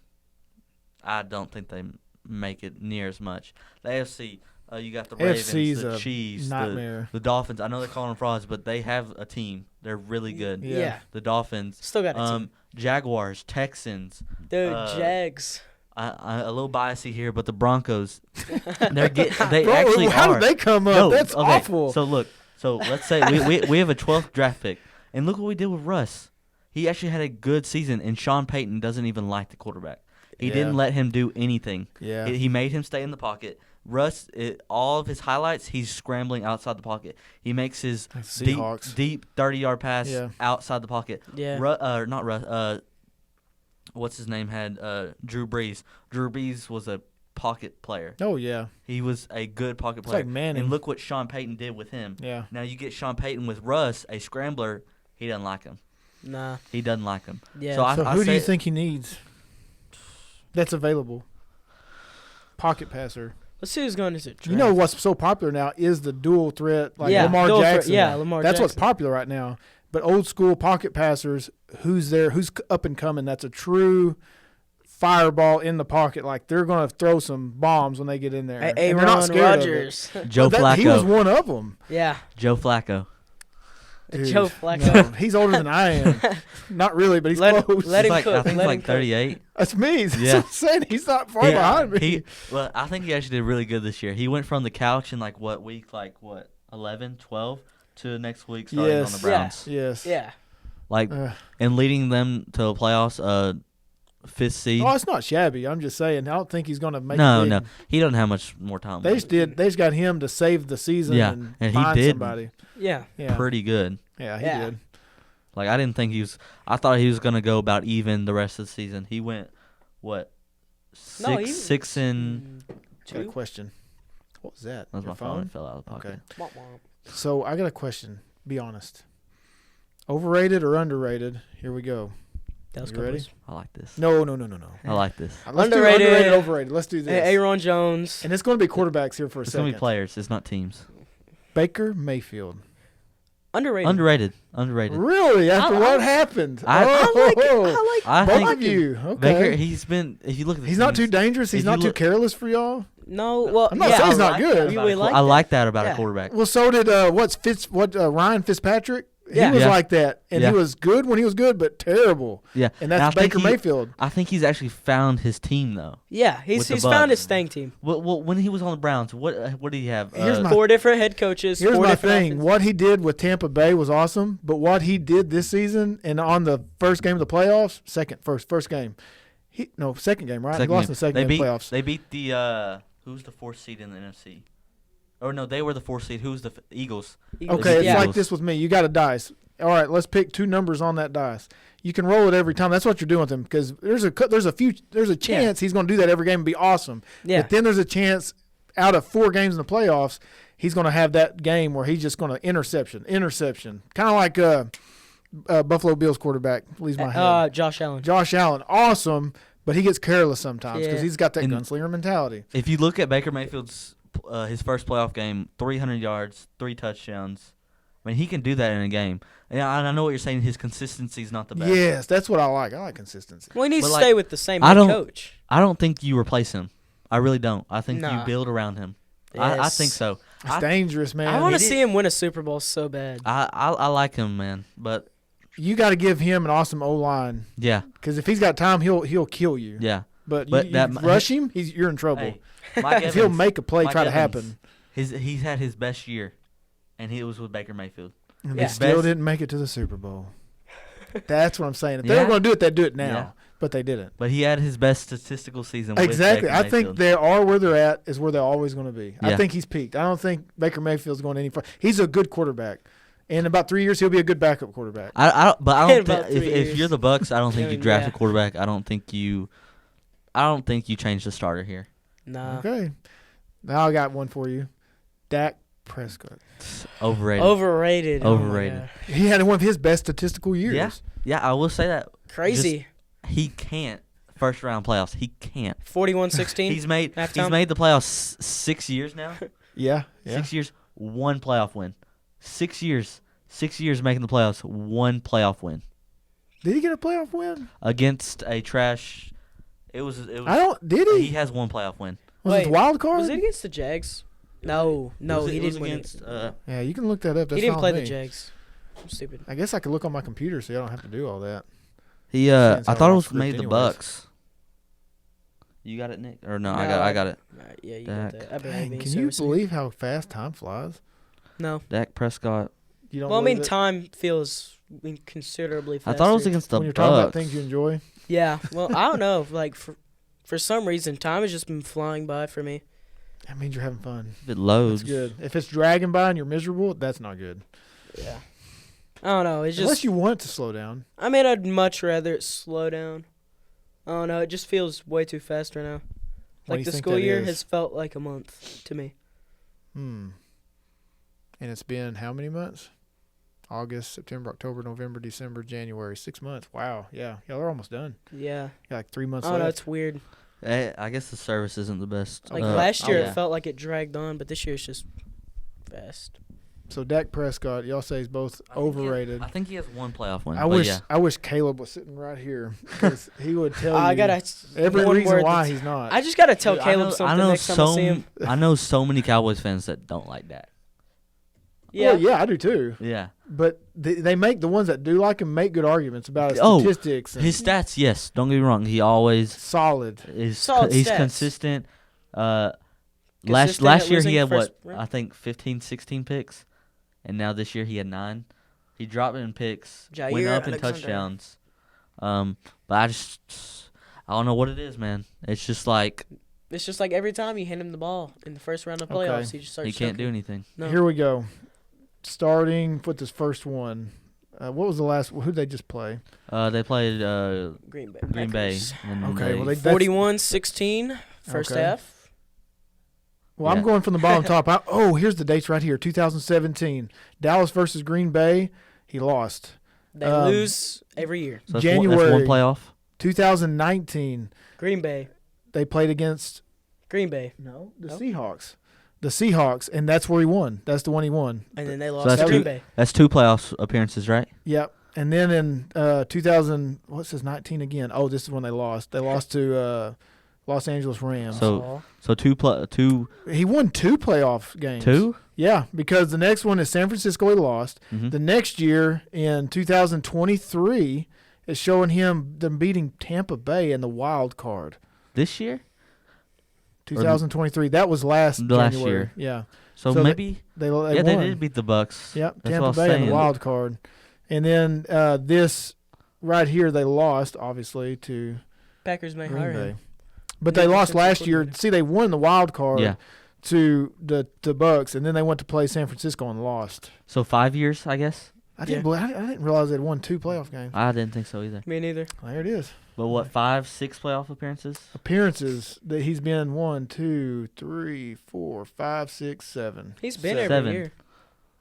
C: I don't think they make it near as much. The AFC, you got the Ravens,
A: AFC's
C: the
A: a
C: Chiefs,
A: nightmare.
C: the Dolphins. I know they're calling them frauds, but they have a team. They're really good.
A: Yeah.
B: Yeah.
C: The Dolphins,
B: Still got a team.
C: Jaguars, Texans.
B: Dude,
C: uh,
B: Jags.
C: A little biasy here, but the Broncos, they
A: Bro,
C: actually
A: how
C: are.
A: did they come up?
C: No,
A: That's
C: okay,
A: awful.
C: So look, let's say we have a 12th draft pick, and look what we did with Russ. He actually had a good season, and Sean Payton doesn't even like the quarterback. He
A: Yeah.
C: didn't let him do anything.
A: yeah.
C: He made him stay in the pocket. Russ, all of his highlights, he's scrambling outside the pocket. He makes his
A: Like the Seahawks.
C: deep 30-yard pass
A: Yeah.
C: outside the pocket.
B: Yeah.
C: Not Russ. What's his name had Drew Brees. Drew Brees was a pocket player.
A: Oh yeah.
C: He was a good pocket
A: It's
C: player.
A: like Manning.
C: And look what Sean Payton did with him.
A: Yeah.
C: Now you get Sean Payton with Russ, a scrambler. He doesn't like him.
B: Nah.
C: He doesn't like him.
B: Yeah.
C: So
A: So
C: I
A: who do you
C: say-
A: think he needs? That's available. Pocket passer.
B: Let's see who's going into the draft.
A: You know what's so popular now is the dual threat, like
B: Yeah,
A: Lamar
B: dual threat,
A: Jackson.
B: yeah, Lamar
A: That's what's
B: Jackson.
A: popular right now. But old school pocket passers, who's there? Who's up and coming? That's a true fireball in the pocket. Like they're going to throw some bombs when they get in there. And they're not
B: Aaron
A: scared of it.
B: Rodgers.
C: Joe
A: But he was
C: Flacco.
A: one of them.
B: Yeah.
C: Joe Flacco.
A: Dude,
B: Joe Flacco.
A: no, he's older than I am. Not really, but he's
B: Let-
A: close.
B: let him
C: I
B: cook,
C: think
B: let
C: he's
B: him
C: like
B: cook.
C: 38.
A: That's me. That's
C: Yeah.
A: what I'm saying. He's not far behind me.
C: Well, I think he actually did really good this year. He went from the couch in week 11, 12 to next week starting on
A: Yes.
C: the Browns.
A: Yes.
B: Yeah.
C: And leading them to the playoffs, 5th seed.
A: Oh, it's not shabby. I'm just saying. I don't think he's going to make.
C: No,
A: it big.
C: no, he doesn't have much more time.
A: They just did. They just got him to save the season.
C: Yeah,
A: and
C: and he
A: find
C: did.
A: somebody.
B: Yeah.
A: Yeah,
C: pretty good.
A: yeah, he
B: Yeah.
A: did.
C: Like I didn't think he was. I thought he was gonna go about even the rest of the season. He went what?
B: No, he-
C: Six and
A: Got a
B: 2.
A: question. What was that?
C: that's
A: Your
C: my phone. It fell out of the pocket.
A: Okay. So I got a question. Be honest. Overrated or underrated? Here we go.
B: Dallas
A: You ready?
B: Cowboys.
C: I like this.
A: No.
C: I like this.
A: Let's do
B: Underrated.
A: underrated, overrated. Let's do this.
B: Aaron Jones.
A: And it's going to be quarterbacks here for a
C: It's
A: second.
C: gonna be players. It's not teams.
A: Baker Mayfield.
B: Underrated.
C: Underrated.
A: Really? After
B: I-
A: what
B: I-
A: happened?
C: I
B: like it. I
C: I
A: both
C: think
A: of you. Okay.
C: Baker. He's been. If you look at the
A: He's not too
C: teams,
A: dangerous. He's
C: if you
A: not too
C: look-
A: careless for y'all.
B: No, well,
A: I'm not
B: yeah,
A: saying he's
B: I
A: not
B: like
A: good.
B: that.
C: about
B: We
C: a
B: like
C: I
B: that.
C: like that about
B: Yeah.
C: a quarterback.
A: Well, so did Ryan Fitzpatrick.
B: Yeah.
A: He was
C: Yeah.
A: like that, and
C: Yeah.
A: he was good when he was good, but terrible.
C: Yeah,
A: And
C: I
A: that's
C: think
A: Baker Mayfield.
C: I think he's actually found his team though.
B: Yeah,
C: With the
B: he's found
C: Bucs.
B: his staying team.
C: Well, when he was on the Browns, what did he have?
A: Here's my-
B: 4 different head coaches.
A: Here's
B: 4
A: my
B: different
A: thing.
B: offenses.
A: What he did with Tampa Bay was awesome, but what he did this season and on the first game of the playoffs, first game, second game, right? He lost in the second
C: they
A: game
C: beat,
A: of the playoffs.
C: They beat the who's the 4th seed in the NFC? Or no, they were the 4th seed. Who's the Eagles?
B: Eagles.
A: Okay, it's
B: yeah.
A: like this with me. You got a dice. All right, let's pick 2 numbers on that dice. You can roll it every time. That's what you're doing with him because there's a chance he's going to do that every game and be awesome.
B: Yeah.
A: But then there's a chance out of 4 games in the playoffs, he's going to have that game where he's just going to interception, kind of like Buffalo Bills quarterback. Leaves my head.
B: Josh Allen.
A: Josh Allen, awesome, but he gets careless sometimes because
B: Yeah.
A: he's got that
C: And-
A: gunslinger mentality.
C: If you look at Baker Mayfield's his first playoff game, 300 yards, 3 touchdowns. I mean, he can do that in a game. And I know what you're saying. His consistency is not the best.
A: Yes, that's what I like. I like consistency.
B: Well, he needs
C: But,
B: to
C: like,
B: stay with the same
C: I
B: head
C: don't-
B: coach.
C: I don't think you replace him. I really don't. I think you
B: Nah.
C: build around him. I
B: Yes.
C: think so.
A: It's
C: I,
A: dangerous, man.
B: I want to
C: It
B: see him win a Super Bowl so bad.
C: I like him, man. But
A: You got to give him an awesome O line
C: yeah,
A: because if he's got time, he'll kill you.
C: yeah.
A: But
C: But
A: you
C: that-
A: rush him, you're in trouble.
C: Hey, Mike
A: if he'll
C: Evans,
A: make a play,
C: Mike
A: try to
C: Evans,
A: happen.
C: He's had his best year, and he was with Baker Mayfield.
A: And
B: Yeah.
A: they still
C: Best-
A: didn't make it to the Super Bowl. That's what I'm saying. If they were
C: Yeah.
A: going to do it, they'd do it now.
C: Yeah.
A: But they didn't.
C: But he had his best statistical season.
A: Exactly.
C: With Baker
A: I think
C: Mayfield.
A: they are where they're at is where they're always going to be. I
C: Yeah.
A: think he's peaked. I don't think Baker Mayfield's going any further. He's a good quarterback. In about 3 years, he'll be a good backup quarterback.
C: I don't. But I
B: In
C: don't.
B: about
C: Think,
B: 3
C: if
B: years.
C: you're the Bucks, I don't think you draft
B: Yeah.
C: a quarterback. I don't think you change the starter here.
B: Nah.
A: Okay. Now I got one for you. Dak Prescott.
C: Overrated.
B: Overrated. Oh my
C: Overrated.
B: God.
A: He had one of his best statistical years.
C: Yeah. Yeah, I will say that.
B: Crazy.
C: He can't first round playoffs. He can't.
B: 41-16.
C: He's made
B: halftime?
C: the playoffs 6 years now.
A: Yeah.
C: 6 years, 1 playoff win. 6 years. 6 years making the playoffs, 1 playoff win
A: Did he get a playoff win?
C: against a trash. It was.
A: I don't. Did
C: He
A: he?
C: has 1 playoff win.
A: Was it
B: Wait,
A: wild card?
B: Was it against the Jags? No, he
C: It was
B: didn't win
C: against.
B: it.
A: Yeah, you can look that up. That's
B: He didn't
A: not
B: play
A: me.
B: the Jags. I'm stupid.
A: I guess I could look on my computer so I don't have to do all that.
C: He.
A: Since
C: I
A: I
C: thought it
A: don't
C: was
A: script
C: made the
A: anyways.
C: Bucks. You got it, Nick? Or no? I got it.
B: Right, yeah, you
C: Dak.
B: got that. I believe
A: Dang,
B: in
A: can you
B: servicing.
A: believe how fast time flies?
B: No.
C: Dak Prescott.
A: You don't.
B: Well, I mean,
A: believe it?
B: time feels considerably faster.
C: I thought it was against the
A: when you're talking about
C: Bucks.
A: things you enjoy.
B: Yeah. Well, I don't know. Like for some reason, time has just been flying by for me.
A: That means you're having fun.
C: If it loads.
A: That's good. If it's dragging by and you're miserable, that's not good.
B: Yeah. I don't know. It's
A: Unless
B: just.
A: you want it to slow down.
B: I mean, I'd much rather it slow down. I don't know. It just feels way too fast right now.
A: Why do
B: Like
A: you
B: the
A: think
B: school
A: that
B: year
A: is?
B: has felt like a month to me.
A: And it's been how many months? August, September, October, November, December, January. 6 months. Wow. Yeah. Yeah, they're almost done.
B: Yeah.
A: Got like 3 months
B: I don't know.
A: left.
B: It's weird.
C: I guess the service isn't the best.
B: Like
A: Uh,
B: last year,
C: yeah.
B: it felt like it dragged on, but this year it's just fast.
A: So Dak Prescott, y'all say he's both overrated.
C: I think he has 1 playoff win.
A: I
C: but
A: wish
C: yeah.
A: I wish Caleb was sitting right here because he would tell you
B: I gotta
A: every
B: one
A: reason
B: word
A: why
B: that's-
A: he's not.
B: I just gotta tell
C: Dude,
B: Caleb something next time I see him.
C: I know so many Cowboys fans that don't like that.
B: Yeah.
A: Well, yeah, I do too.
C: Yeah.
A: But they make the ones that do like him make good arguments about his
C: Oh,
A: statistics. And
C: His stats, yes. Don't get me wrong. He always
A: solid.
C: is.
B: Solid
C: He's
B: stats.
C: consistent. Last
B: Consistent
C: last
B: at
C: year he
B: losing
C: had
B: first
C: what?
B: round?
C: I think 15, 16 picks, and now this year he had 9. He dropped in picks, went
B: Jair
C: up in
B: Alexander.
C: touchdowns. But I don't know what it is, man. It's just like
B: It's just like every time you hand him the ball in the first round of
A: Okay.
B: playoffs, he just starts.
C: he can't do
B: choking.
C: anything.
B: No.
A: Here we go. Starting with this first one. What was the last? Who did they just play?
C: They played
B: Green Bay.
C: Green Bay.
B: Packers.
C: And
A: Okay, well, that's-
B: 41-16 first
A: Okay.
B: half.
A: Well,
C: Yeah.
A: I'm going from the bottom top. Here's the dates right here. 2017, Dallas versus Green Bay. He lost.
B: They
A: Um,
B: lose every year.
C: So that's
A: January.
C: one playoff.
A: 2019,
B: Green Bay.
A: they played against
B: Green Bay.
A: the
B: Nope.
A: Seahawks. The Seahawks, and that's where he won. That's the one he won.
B: And then they lost
C: that's
B: to Green
C: two-
B: Bay.
C: That's 2 playoffs appearances, right?
A: Yep. And then in 19 again. Oh, this is when they lost. They lost to Los Angeles Rams.
C: So- So two.
A: He won 2 playoff games.
C: 2?
A: Yeah, because the next one is San Francisco. He lost.
C: Mm-hmm.
A: The next year in 2023 is showing them beating Tampa Bay in the wild card.
C: This year?
A: 2023. That was last
C: Last
A: January.
C: year.
A: Yeah.
C: So,
A: So
C: maybe.
A: They
C: Yeah,
A: won.
C: they did beat the Bucks.
A: Yep,
C: That's
A: Tampa
C: what I was
A: Bay in
C: saying.
A: the wild card. And then this right here, they lost, obviously, to
B: Packers may
A: Green
B: hire
A: Bay.
B: him.
A: But
B: Yeah,
A: they lost
B: defensive
A: last year.
B: coordinator.
A: See, they won the wild card
C: Yeah.
A: to the Bucks, and then they went to play San Francisco and lost.
C: So 5 years, I guess.
A: I didn't,
B: Yeah.
A: I didn't realize they'd won 2 playoff games.
C: I didn't think so either.
B: Me neither.
A: There it is.
C: But what, 5, 6 playoff appearances?
A: Appearances that he's been 1, 2, 3, 4, 5, 6, 7.
B: He's been
A: Seven.
B: every
C: 7.
B: year.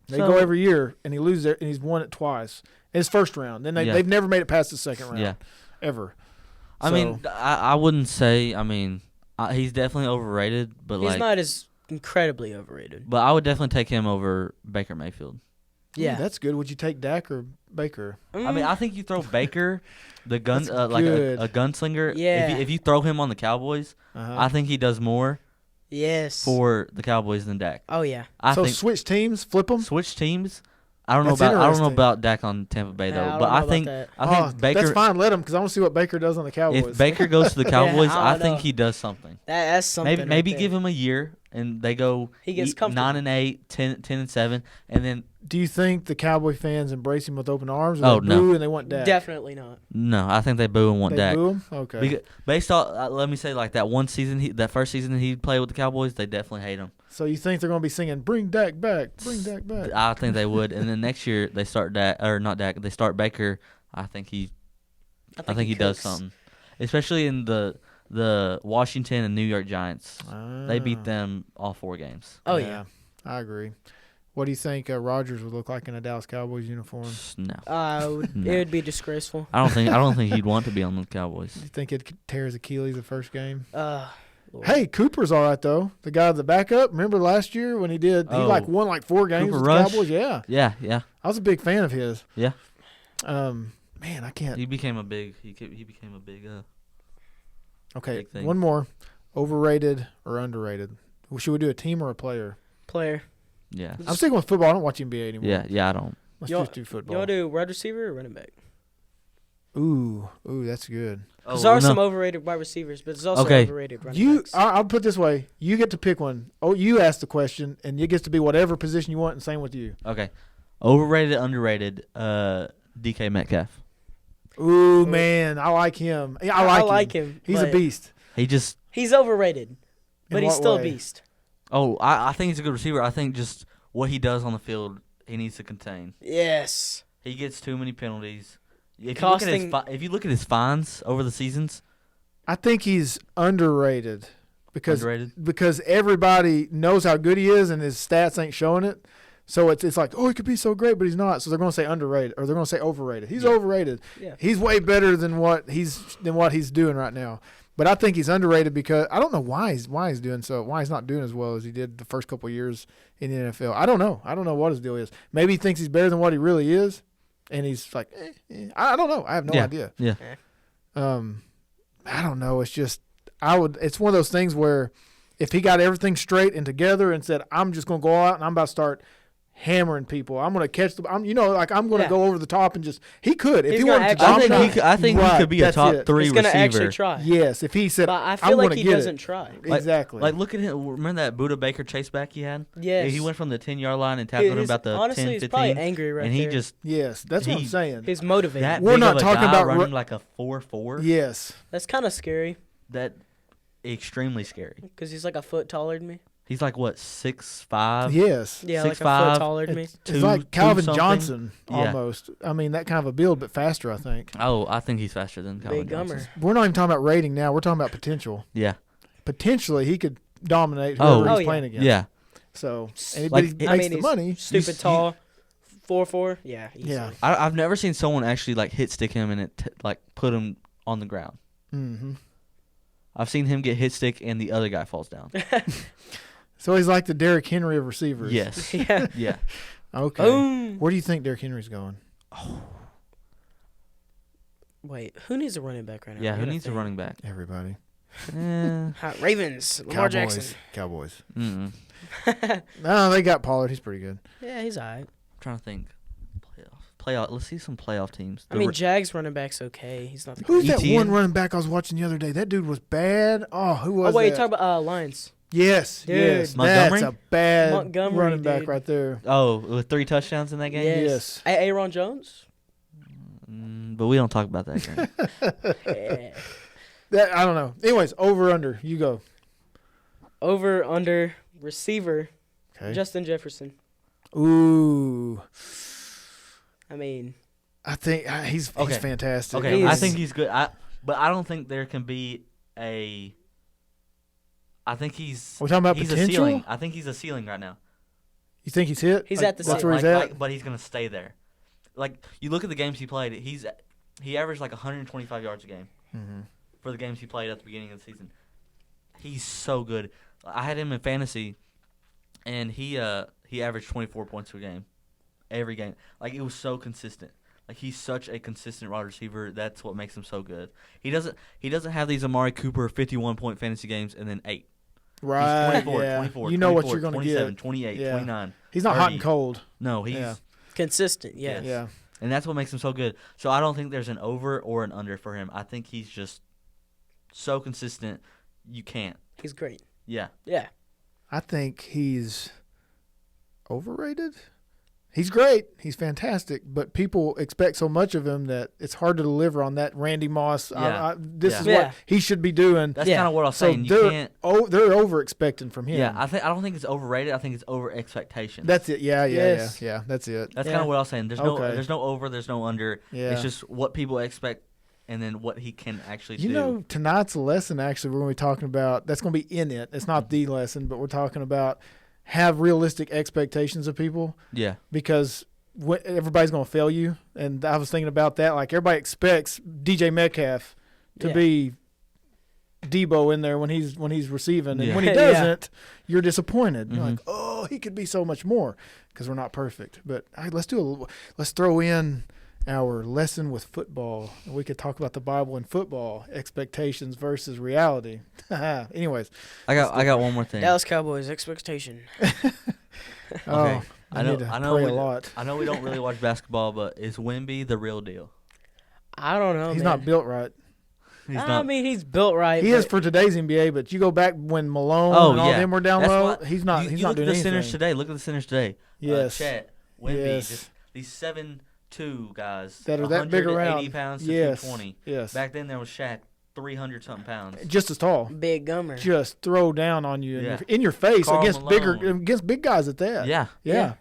A: They
C: So-
A: go every year, and he loses it, and he's won it twice. His first round. Then
C: Yeah.
A: they've never made it past the second round.
C: Yeah.
A: Ever.
C: I mean, I wouldn't say. I mean, he's definitely overrated, but
B: He's
C: like,
B: not as incredibly overrated.
C: but I would definitely take him over Baker Mayfield.
B: Yeah.
A: That's good. Would you take Dak or Baker?
C: I mean, I think you throw Baker, the gun,
A: That's
C: like
A: good.
C: a gunslinger.
B: Yeah.
C: If you throw him on the Cowboys,
A: Uh-huh.
C: I think he does more
B: yes.
C: for the Cowboys than Dak.
B: Oh yeah.
C: I
A: so
C: think
A: switch teams, flip them.
C: switch teams. I don't know
A: That's
C: about
A: interesting.
C: Dak on Tampa Bay though,
B: Nah,
C: but
B: don't
C: I
B: know
C: think
B: about
C: I think Baker.
A: That's fine. Let him, because I want to see what Baker does on the Cowboys.
C: If Baker goes to the Cowboys,
B: I
C: I
B: don't
C: think
B: know.
C: he does something.
B: That's something.
C: Maybe
B: right
C: give
B: there.
C: him a year and they go
B: He gets comfortable.
C: 9-8, 10-7, and then
A: Do you think the Cowboy fans embrace him with open arms? Or
C: Oh,
A: they
C: no.
A: boo and they want Dak?
B: Definitely not.
C: no, I think they boo and want
A: They
C: Dak.
A: boo him? Okay.
C: Based on let me say like that one season, that first season that he played with the Cowboys, they definitely hate him.
A: So you think they're going to be singing "Bring Dak back, bring Dak back"?
C: I think they would, and then next year they start not Dak. They start Baker. I think he he does
B: cooks.
C: something, especially in the Washington and New York Giants. They beat
A: Ah.
C: them all 4 games.
B: Oh yeah.
A: I agree. What do you think Rodgers would look like in a Dallas Cowboys uniform?
C: No,
B: It would be disgraceful.
C: I don't think he'd want to be on the Cowboys.
A: Do you think it'd tear his Achilles the first game?
B: Lord.
A: Hey, Cooper's all right though. The guy, the backup. Remember last year when he did? He
C: Oh.
A: won 4 games
C: Cooper
A: with the
C: Rush?
A: Cowboys. Yeah,
C: Yeah.
A: I was a big fan of his.
C: Yeah.
A: Man, I can't.
C: He became a big. He became a big.
A: Okay,
C: big thing.
A: one more. Overrated or underrated? Should we do a team or a player?
B: Player.
C: Yeah.
A: I'm sticking with football. I don't watch NBA anymore.
C: Yeah. I don't.
A: Let's
B: Y'all-
A: just do
B: You
A: football.
B: want to do wide receiver or running back?
A: Ooh, that's good.
B: Because there are
C: no.
B: some overrated wide receivers, but there's also
C: Okay.
B: overrated running backs.
A: I'll put it this way: you get to pick one. Oh, you ask the question, and it gets to be whatever position you want, and same with you.
C: Okay. Overrated, underrated. DK Metcalf.
A: Ooh, man, I like him. Yeah, I like him. He's a
B: but
A: beast.
C: He just.
B: He's overrated, but
A: In
B: he's
A: what
B: still
A: way?
B: a beast.
C: Oh, I think he's a good receiver. I think just what he does on the field, he needs to contain.
B: Yes.
C: He gets too many penalties. If
B: Costing-
C: you look at his fines over the seasons,
A: I think he's underrated because
C: underrated.
A: everybody knows how good he is, and his stats ain't showing it. So it's like, oh, he could be so great, but he's not. So they're going to say underrated, or they're going to say overrated. He's
C: Yeah.
A: overrated.
B: Yeah.
A: He's way better than what he's doing right now. But I think he's underrated because I don't know why he's doing so. Why he's not doing as well as he did the first couple of years in the NFL. I don't know. I don't know what his deal is. Maybe he thinks he's better than what he really is, and he's like, I don't know. I have no idea.
C: Yeah.
A: I don't know. It's just It's one of those things where if he got everything straight and together and said, I'm just going to go out and I'm about to start hammering people. I'm going to catch I'm going to
B: Yeah.
A: go over the top and just. He could if
B: He's
A: he
B: gonna
A: wanted to
B: actually
A: dominate.
B: try.
C: I think he
A: Right,
C: could be a
A: that's
C: top
A: it.
C: 3
B: He's going to
C: receiver.
B: actually try.
A: Yes, if he said,
B: But I
A: I'm
B: feel like
A: gonna
B: he
A: get
B: doesn't
A: it.
B: try.
A: Exactly.
C: Like, look at him. Remember that Buda Baker chase back he had?
B: Yes.
C: He went from the 10-yard line and tackled him
B: His-
C: about the
B: honestly,
C: 10,
B: he's
C: 15.
B: probably angry right
C: and he
B: there.
C: just
A: Yes, that's what I'm
C: he-
A: saying.
B: He's motivated.
C: that
A: We're
C: big
A: not
C: of a
A: talking
C: guy
A: about
C: running like a 4.4.
A: Yes.
B: That's kind of scary
C: That extremely scary.
B: because he's like a foot taller than me.
C: He's like what 6'5".
A: Yes.
B: Yeah, like a
C: 6'5".
B: foot taller than me.
A: It's
C: Two-
A: like
C: two
A: Calvin
C: something.
A: Johnson
C: Yeah.
A: almost. I mean, that kind of a build, but faster, I think.
C: Oh, I think he's faster than Calvin
B: Big
C: Johnson.
B: gummer.
A: We're not even talking about rating now. We're talking about potential.
C: Yeah.
A: Potentially, he could dominate
C: Oh.
A: whoever
B: Oh,
A: he's
B: yeah.
A: playing against.
C: Yeah.
A: So,
C: Like,
A: but he
C: I
A: makes the money.
B: Stupid tall. 4-4. Yeah. Easily.
A: Yeah.
C: I've never seen someone actually like hit stick him and it like put him on the ground.
A: Mm-hmm.
C: I've seen him get hit stick and the other guy falls down.
A: So he's like the Derrick Henry of receivers.
C: Yes.
B: Yeah.
C: Yeah.
A: Okay.
B: Boom.
A: Where do you think Derrick Henry's going?
B: Wait, who needs a running back right now?
C: Yeah.
B: I
C: Who
B: gotta
C: needs a
B: think.
C: running back?
A: Everybody.
B: Ravens. Lamar Jackson.
A: Cowboys.
C: Mm-mm.
A: No, they got Pollard. He's pretty good.
B: Yeah, he's alright.
C: Trying to think. Playoff. Let's see some playoff teams.
B: I mean, Jags running back's okay. He's not the
A: Who's that
C: ETN?
A: one running back I was watching the other day? That dude was bad. Oh, who was
B: Oh wait,
A: that?
B: you talking about Lions?
A: Yes,
B: Dude.
A: yes.
C: Montgomery?
A: That's a bad
B: Montgomery,
A: running back
B: dude.
A: right there.
C: Oh, with 3 touchdowns in that game.
A: Yes.
B: Aaron Jones.
C: But we don't talk about that game.
B: Yeah.
A: That I don't know. Anyways, over under. You go.
B: Over under receiver
A: Okay.
B: Justin Jefferson.
A: Ooh,
B: I mean,
A: I think he's
C: Okay.
A: fantastic.
C: Okay,
B: He
C: I
B: is-
C: think he's good. But I don't think there can be a. I think he's.
A: We're talking about
C: he's
A: potential.
C: a ceiling. I think he's a ceiling right now.
A: You think he's hit?
B: He's
A: Like,
B: at the
A: That's
B: ceiling.
A: where he's
C: Like,
A: at.
C: but he's gonna stay there. Like you look at the games he played, he averaged like 125 yards a game
A: Mhm.
C: for the games he played at the beginning of the season. He's so good. I had him in fantasy, and he averaged 24 points per game, every game. Like it was so consistent. Like he's such a consistent wide receiver. That's what makes him so good. He doesn't have these Amari Cooper 51-point fantasy games and then 8.
A: Right.
C: He's 24,
A: yeah.
C: 24,
A: You know what
C: 24,
A: you're going to
C: 27,
A: get.
C: 28,
A: Yeah.
C: 29.
A: He's not hot and
C: 30.
A: cold.
C: No, he's
A: Yeah.
B: consistent. Yeah.
C: Yes.
A: Yeah.
C: and that's what makes him so good. So I don't think there's an over or an under for him. I think he's just so consistent. You can't.
B: He's great.
C: Yeah.
B: Yeah.
A: I think he's overrated. He's great. He's fantastic. But people expect so much of him that it's hard to deliver on that Randy Moss.
C: Yeah.
A: This
C: Yeah.
A: is
B: Yeah.
A: what he should be doing.
C: That's
B: Yeah.
C: kind of what I was
A: So
C: saying. You can't.
A: they're over expecting from him.
C: Yeah, I don't think it's overrated. I think it's over expectations.
A: That's it. Yeah.
B: Yes.
A: Yeah. That's it.
C: That's
B: Yeah.
C: kind of what I was saying. There's
A: Okay.
C: there's no over, there's no under.
A: Yeah.
C: It's just what people expect, and then what he can actually
A: You
C: do.
A: know, tonight's lesson actually we're going to be talking about. That's going to be in it. It's not the lesson, but we're talking about have realistic expectations of people
C: Yeah.
A: because everybody's going to fail you. And I was thinking about that. Like everybody expects DJ Metcalf to
B: Yeah.
A: be Debo in there when he's receiving, and
C: Yeah.
A: when he
B: Yeah.
A: doesn't, you're disappointed. You're
C: Mhm.
A: like, oh, he could be so much more because we're not perfect. But all right, let's throw in our lesson with football. We could talk about the Bible and football expectations versus reality. Anyways,
C: I got one more thing.
B: Dallas Cowboys expectation.
A: oh,
C: I
A: need
C: know.
A: to
C: I know.
A: pray
C: We,
A: a lot.
C: I know we don't really watch basketball, but is Wemby the real deal?
B: I don't know.
A: He's
B: man.
A: not built right.
C: He's
B: I
C: not.
B: mean, he's built right.
A: He is
B: but
A: for today's NBA, but you go back when Malone
C: Oh,
A: and all
C: yeah.
A: them were down
C: That's
A: low.
C: what-
A: He's not.
C: You,
A: he's
C: you
A: not
C: look
A: doing
C: at the
A: anything.
C: centers today. Look at the centers today.
A: Yes.
C: Chet, Wemby,
A: Yes.
C: just these 7'2" guys
A: That are that big
C: 180
A: around.
C: pounds to
A: Yes.
C: 220.
A: Yes.
C: Back then there was Shaq, 300 something pounds.
A: Just as tall.
B: big gummer.
A: Just throw down on you
C: Yeah.
A: in your face
C: Karl
A: against
C: Malone.
A: big guys at that.
C: Yeah.
A: Yeah.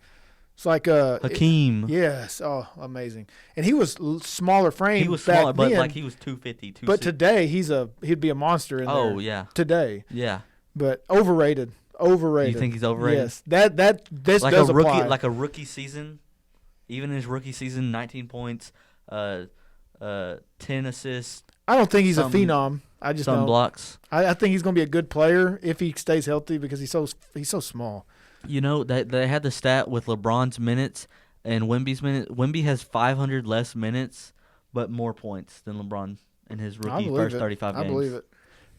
A: It's like
C: Hakeem.
A: yes. Oh, amazing. And he was smaller frame.
C: He was
A: back
C: smaller, but
A: then,
C: like he was 250, 260.
A: but today he'd be a monster in there.
C: Oh, yeah.
A: Today,
C: Yeah.
A: but overrated. Overrated.
C: You think he's overrated?
A: Yes. This
C: Like
A: does
C: a rookie
A: apply.
C: like a rookie season, even his rookie season, 19 points, 10 assists,
A: I don't think he's
C: some-
A: a phenom. I just
C: some
A: don't.
C: blocks.
A: I think he's going to be a good player if he stays healthy because he's so small.
C: You know, they had the stat with LeBron's minutes and Wemby's minutes. Wemby has 500 less minutes, but more points than LeBron in his
A: I
C: rookie
A: believe
C: first
A: it.
C: 35 games.
A: I believe it.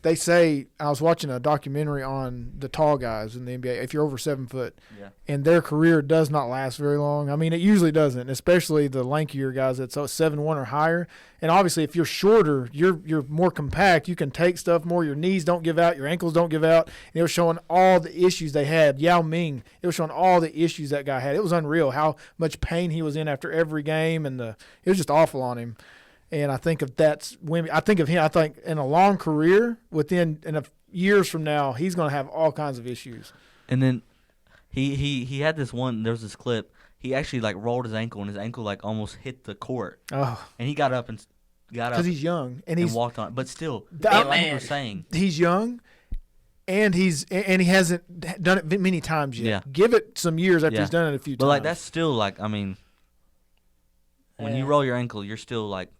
A: They say I was watching a documentary on the tall guys in the NBA. If you're over 7 foot,
C: Yeah.
A: and their career does not last very long. I mean, it usually doesn't, especially the lankier guys that's 7'1" or higher. And obviously, if you're shorter, you're more compact. You can take stuff more. Your knees don't give out. Your ankles don't give out. And it was showing all the issues they had. Yao Ming, it was showing all the issues that guy had. It was unreal how much pain he was in after every game, and it was just awful on him. And I think if that's Wemby, I think of him. I think in a long career, years from now, he's going to have all kinds of issues.
C: And then he had this one. There was this clip. He actually like rolled his ankle, and his ankle like almost hit the court.
A: Oh,
C: And he got up and
A: because he's young and he's
C: walked on. But still,
A: That
C: like you
B: man.
C: were saying,
A: he's young, and he hasn't done it many times yet.
C: Yeah.
A: Give it some years after
C: Yeah.
A: he's done it a few
C: but
A: times.
C: like that's still like I mean, when you roll your ankle, you're still like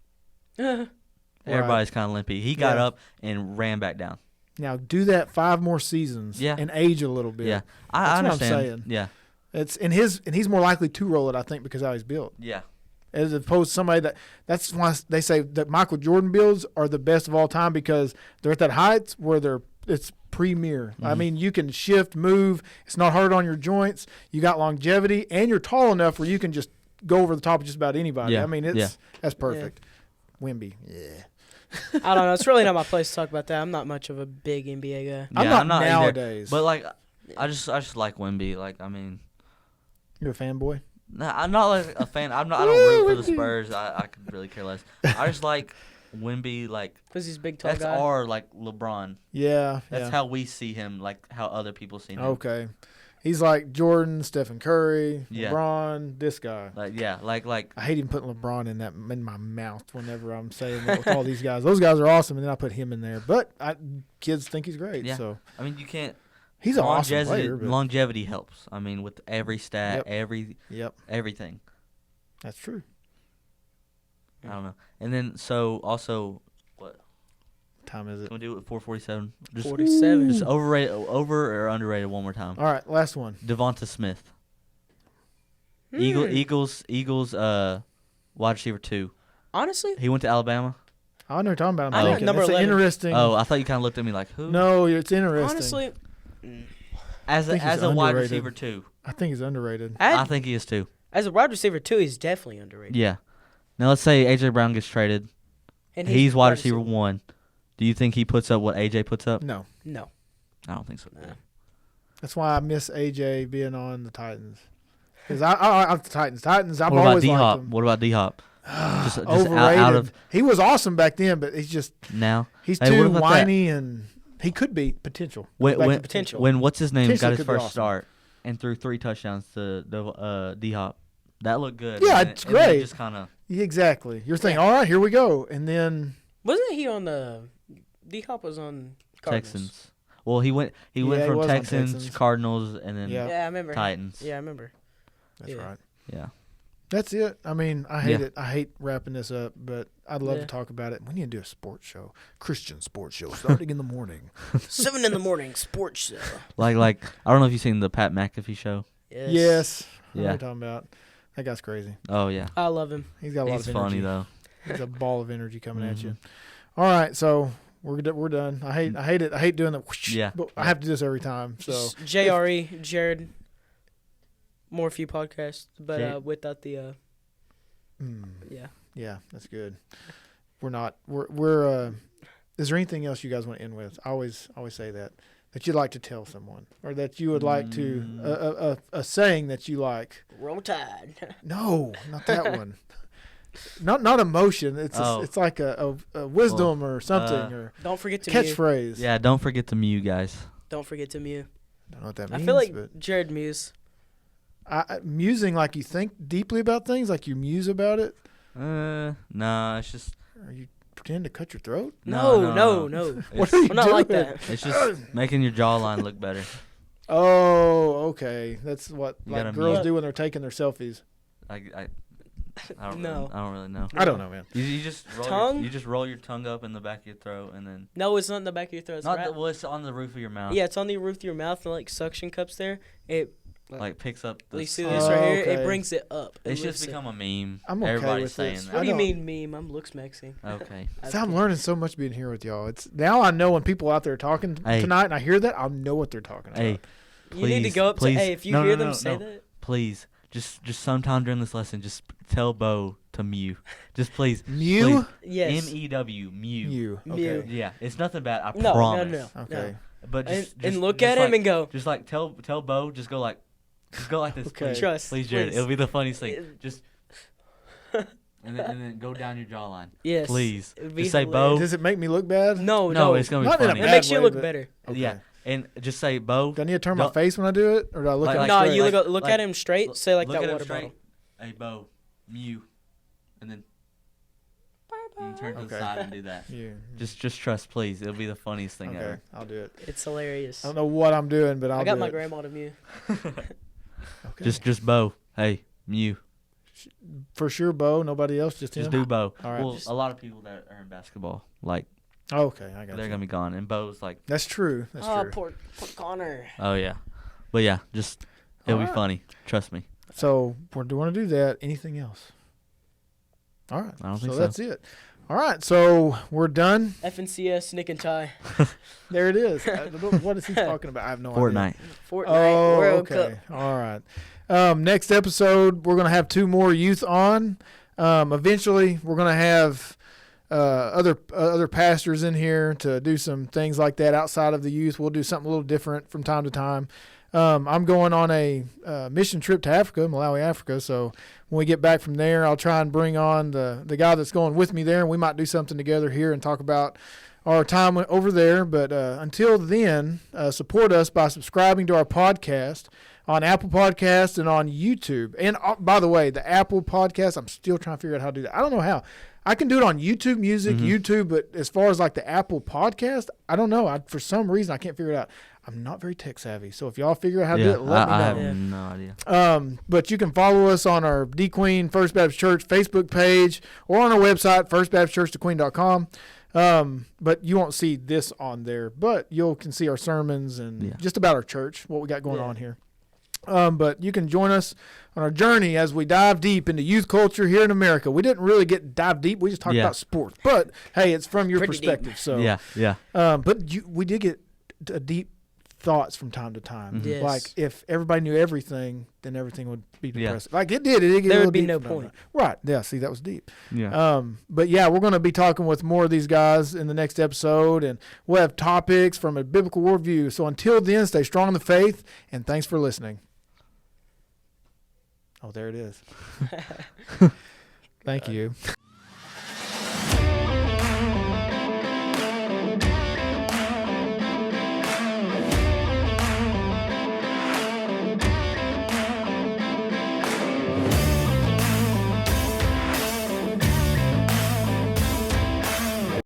C: everybody's kind of limpy. He got
A: Yeah.
C: up and ran back down.
A: Now do that 5 more seasons.
C: Yeah.
A: And age a little bit.
C: Yeah, I
A: That's what I'm
C: understand.
A: saying.
C: Yeah,
A: It's and he's more likely to roll it, I think, because of how he's built.
C: yeah,
A: As opposed to somebody that's why they say that Michael Jordan builds are the best of all time, because they're at that height where it's premier. I
C: Mhm.
A: mean, you can shift, move. It's not hard on your joints. You got longevity, and you're tall enough where you can just go over the top of just about anybody.
C: Yeah,
A: I mean, that's perfect. Wimby, yeah.
B: I don't know. It's really not my place to talk about that. I'm not much of a big NBA guy.
A: I'm
C: Yeah,
A: not
C: either.
A: nowadays.
C: But like, I just like Wemby. Like, I mean,
A: You're a fanboy.
C: nah, I'm not like a fan. I don't root for the Spurs. I could really care less. I just like Wemby. Like,
B: Because he's a big, tall
C: that's
B: guy.
C: our like LeBron.
A: Yeah,
C: That's
A: yeah.
C: how we see him. Like how other people see him.
A: Okay, he's like Jordan, Stephen Curry,
C: Yeah.
A: LeBron. This guy.
C: Like yeah, like
A: I hate even putting LeBron in my mouth whenever I'm saying that with all these guys. Those guys are awesome, and then I put him in there. But kids think he's great,
C: Yeah.
A: so
C: I mean, you can't.
A: he's an awesome
C: longevity,
A: player. But,
C: longevity helps. I mean, with every stat,
A: Yep.
C: everything.
A: That's true.
C: I don't know. And then so
A: What time is it?
C: can we do it at 4:47? Just
B: 47.
C: Just over or underrated one more time.
A: All right, last one.
C: Devonta Smith,
B: Hmm.
C: Eagles, wide receiver 2.
B: Honestly,
C: He went to Alabama.
A: I know what you're talking about.
C: I
A: I'm
C: know
A: thinking.
B: number
A: It's an
B: 11.
A: interesting.
C: Oh, I thought you kind of looked at me like who?
A: No, it's interesting.
B: honestly,
C: as
A: I think he's
C: a wide
A: underrated.
C: receiver 2,
A: I think he's underrated.
C: I think he is too.
B: as a wide receiver too, he's definitely underrated.
C: Yeah. Now let's say AJ Brown gets traded.
B: And
C: He's wide receiver 1. Do you think he puts up what AJ puts up?
A: No,
B: No.
C: I don't think so.
B: Nah.
A: that's why I miss AJ being on the Titans. Because I'm the Titans. I've
C: What about
A: always
C: D
A: liked
C: Hop?
A: him.
C: What about D Hop? just
A: Overrated.
C: out of
A: He was awesome back then, but he's
C: now.
A: He's
C: Hey, what
A: too
C: about that?
A: whiny, and he could be potential.
C: When,
A: Back to
C: when,
B: potential.
C: when what's his name
A: Potentially
C: got his
A: could be
C: first
A: awesome.
C: start and threw 3 touchdowns to D Hop, that looked good.
A: Yeah,
C: and
A: it's
C: and then
A: great.
C: Just kind of
A: Yeah, exactly. You're thinking, all right, here we go, and then
B: Wasn't he on the? D Hop was on Cardinals.
C: Texans. Well, he went
A: Yeah,
C: from
A: he was on
C: Texans,
A: Texans.
C: Cardinals, and then
A: Yeah.
B: Yeah, I remember.
C: Titans.
B: Yeah, I remember.
A: that's
B: Yeah.
A: right.
C: Yeah.
A: That's it. I mean, I hate
C: Yeah.
A: it. I hate wrapping this up, but I'd love
B: Yeah.
A: to talk about it. We need to do a sports show, Christian sports show, starting in the morning.
B: 7 in the morning, sports show.
C: Like I don't know if you've seen the Pat McAfee show.
A: Yes. What are
C: Yeah.
A: we talking about? That guy's crazy.
C: Oh yeah.
B: I love him.
A: He's got a lot
C: He's
A: of energy.
C: funny though.
A: He's a ball of energy coming at you.
C: Mhm.
A: All right, so we're done. I hate it. I hate doing the whoosh,
C: Yeah.
A: but I have to do this every time. So
B: Just JRE, Jared. More few podcasts, but
C: J-
B: without the
A: yeah, yeah, that's good. We're is there anything else you guys want to end with? I always say that you'd like to tell someone, or that you would like to a saying that you like.
B: Roll Tide.
A: No, not that one. Not emotion. It's
C: Oh.
A: it's like a wisdom or something or
B: Don't forget to mute.
A: catchphrase.
C: Yeah. Don't forget to Mew, guys.
B: Don't forget to mute.
A: Don't know what that
B: I
A: means.
B: feel like
A: but
B: Jared Muse.
A: musing, like you think deeply about things, like you muse about it,
C: Nah. It's just
A: or you pretend to cut your throat.
B: No.
A: What
C: It's,
A: are you
B: I'm not like
A: doing?
B: that.
C: it's just making your jawline look better.
A: Oh, okay. That's what
C: You
A: like
C: gotta
A: girls
B: mute.
A: do when they're taking their selfies.
C: I don't.
B: No.
C: I don't really know.
A: I don't know, man.
C: You just roll
B: Tongue?
C: you just roll your tongue up in the back of your throat and then
B: No, it's not in the back of your throat. It's
C: not
B: right.
C: well, it's on the roof of your mouth.
B: Yeah, it's on the roof of your mouth and like suction cups there. It
C: Like picks up the.
B: you see
C: skin.
B: this right here?
A: okay.
B: It brings it up. It
C: It's
B: lifts
C: just
B: it.
C: become a meme.
A: I'm okay
C: Everybody's
A: with
C: saying
A: this.
C: that.
B: What do you
A: don't-
B: mean meme? I'm looks Mexican.
C: Okay.
A: So I'm learning so much being here with y'all. It's now I know when people out there talking
C: Hey.
A: tonight and I hear that, I'll know what they're talking about.
C: Hey,
B: You need to
C: please,
B: go up
C: please.
B: to. Hey, if you
C: No,
B: hear
C: no,
B: them
C: no,
B: say
C: no.
B: that,
C: please, just sometime during this lesson, just tell Bo to Mew. Just please.
A: Mew?
B: yes.
C: MEW Mew.
A: Mew.
B: Mew.
A: Okay.
C: Yeah, it's nothing bad. I
B: No,
C: promise.
B: no.
A: Okay.
C: But just,
B: And look
C: just
B: at him
C: like,
B: and go.
C: Just like tell Bo, just go like this.
A: Okay.
C: Please.
B: Trust.
C: Please, Jared.
B: please.
C: It'll be the funniest thing. Just and then go down your jawline.
B: Yes.
C: Please.
B: It would be
C: Just say
B: hilarious.
C: Bo.
A: Does it make me look bad?
B: No,
C: No, it's gonna be
A: Not in a
C: funny.
B: It
A: bad
B: makes you
A: way,
B: look
A: but-
B: better.
A: Okay.
C: Yeah, and just say Bo.
A: Do I need to turn my
C: Don't-
A: face when I do it, or do I look
C: Like-
A: at him
B: No,
C: like-
B: you
A: straight?
B: look at him straight. Say like
C: look
B: that
C: at him
B: water
C: straight.
B: bottle.
C: Hey Bo, Mew, and then you turn to the
A: Okay.
C: side and do that.
A: Mew.
C: Just trust, please. It'll be the funniest thing
A: Okay,
C: ever.
A: I'll do it.
B: It's hilarious.
A: I don't know what I'm doing, but I'll
B: I got
A: do
B: my
A: it.
B: grandma to mute.
A: Okay.
C: Just Bo. Hey Mew.
A: For sure, Bo. Nobody else, just
C: Just
A: him.
C: do Bo.
A: All right.
C: Well, a lot of people that are in basketball, like
A: Okay, I got
C: they're
A: you.
C: gonna be gone, and Bo's like,
A: That's true. That's
B: Oh,
A: true.
B: poor Connor.
C: oh yeah, but yeah, just it'll be
A: Alright.
C: funny. Trust me.
A: So we do want to do that. Anything else? All right.
C: I don't think so.
A: That's it. All right. So we're done.
B: FNCS, Nick and Ty.
A: There it is. What is he talking about? I have no idea.
C: Fortnite.
B: Fortnite
A: Oh,
B: World
A: okay.
B: Cup.
A: All right. Next episode, we're going to have 2 more youth on. Eventually, we're going to have other pastors in here to do some things like that outside of the youth. We'll do something a little different from time to time. I'm going on a mission trip to Africa, Malawi, Africa. So when we get back from there, I'll try and bring on the guy that's going with me there, and we might do something together here and talk about our time over there. But until then, support us by subscribing to our podcast on Apple Podcasts and on YouTube. And by the way, the Apple Podcast, I'm still trying to figure out how to do that. I don't know how. I can do it on YouTube Music, YouTube, but as far as like the Apple Podcast, I don't know. For some reason, I can't figure it out. I'm not very tech savvy, so if y'all figure out how to do it, let me
C: I
A: know.
C: have
B: Yeah.
C: no idea.
A: But you can follow us on our D Queen First Baptist Church Facebook page or on our website, firstbaptistchurchdequeen.com. But you won't see this on there, but you can see our sermons and just about our church, what we got going on here. But you can join us on our journey as we dive deep into youth culture here in America. We didn't really dive deep. We just talked about sports. But, hey, it's from your
B: Pretty deep.
A: perspective. So,
C: Yeah.
A: but we did get deep thoughts from time to time.
B: Yes.
A: Like, if everybody knew everything, then everything would be
C: Yeah.
A: depressing. Like, it did. It did get a
B: There
A: little
B: would be
A: deep
B: no
A: from time to
B: point.
A: time. Right. Yeah, see, that was deep.
C: Yeah.
A: But yeah, we're going to be talking with more of these guys in the next episode, and we'll have topics from a biblical worldview. So until then, stay strong in the faith, and thanks for listening. Oh, there it is. Thank you.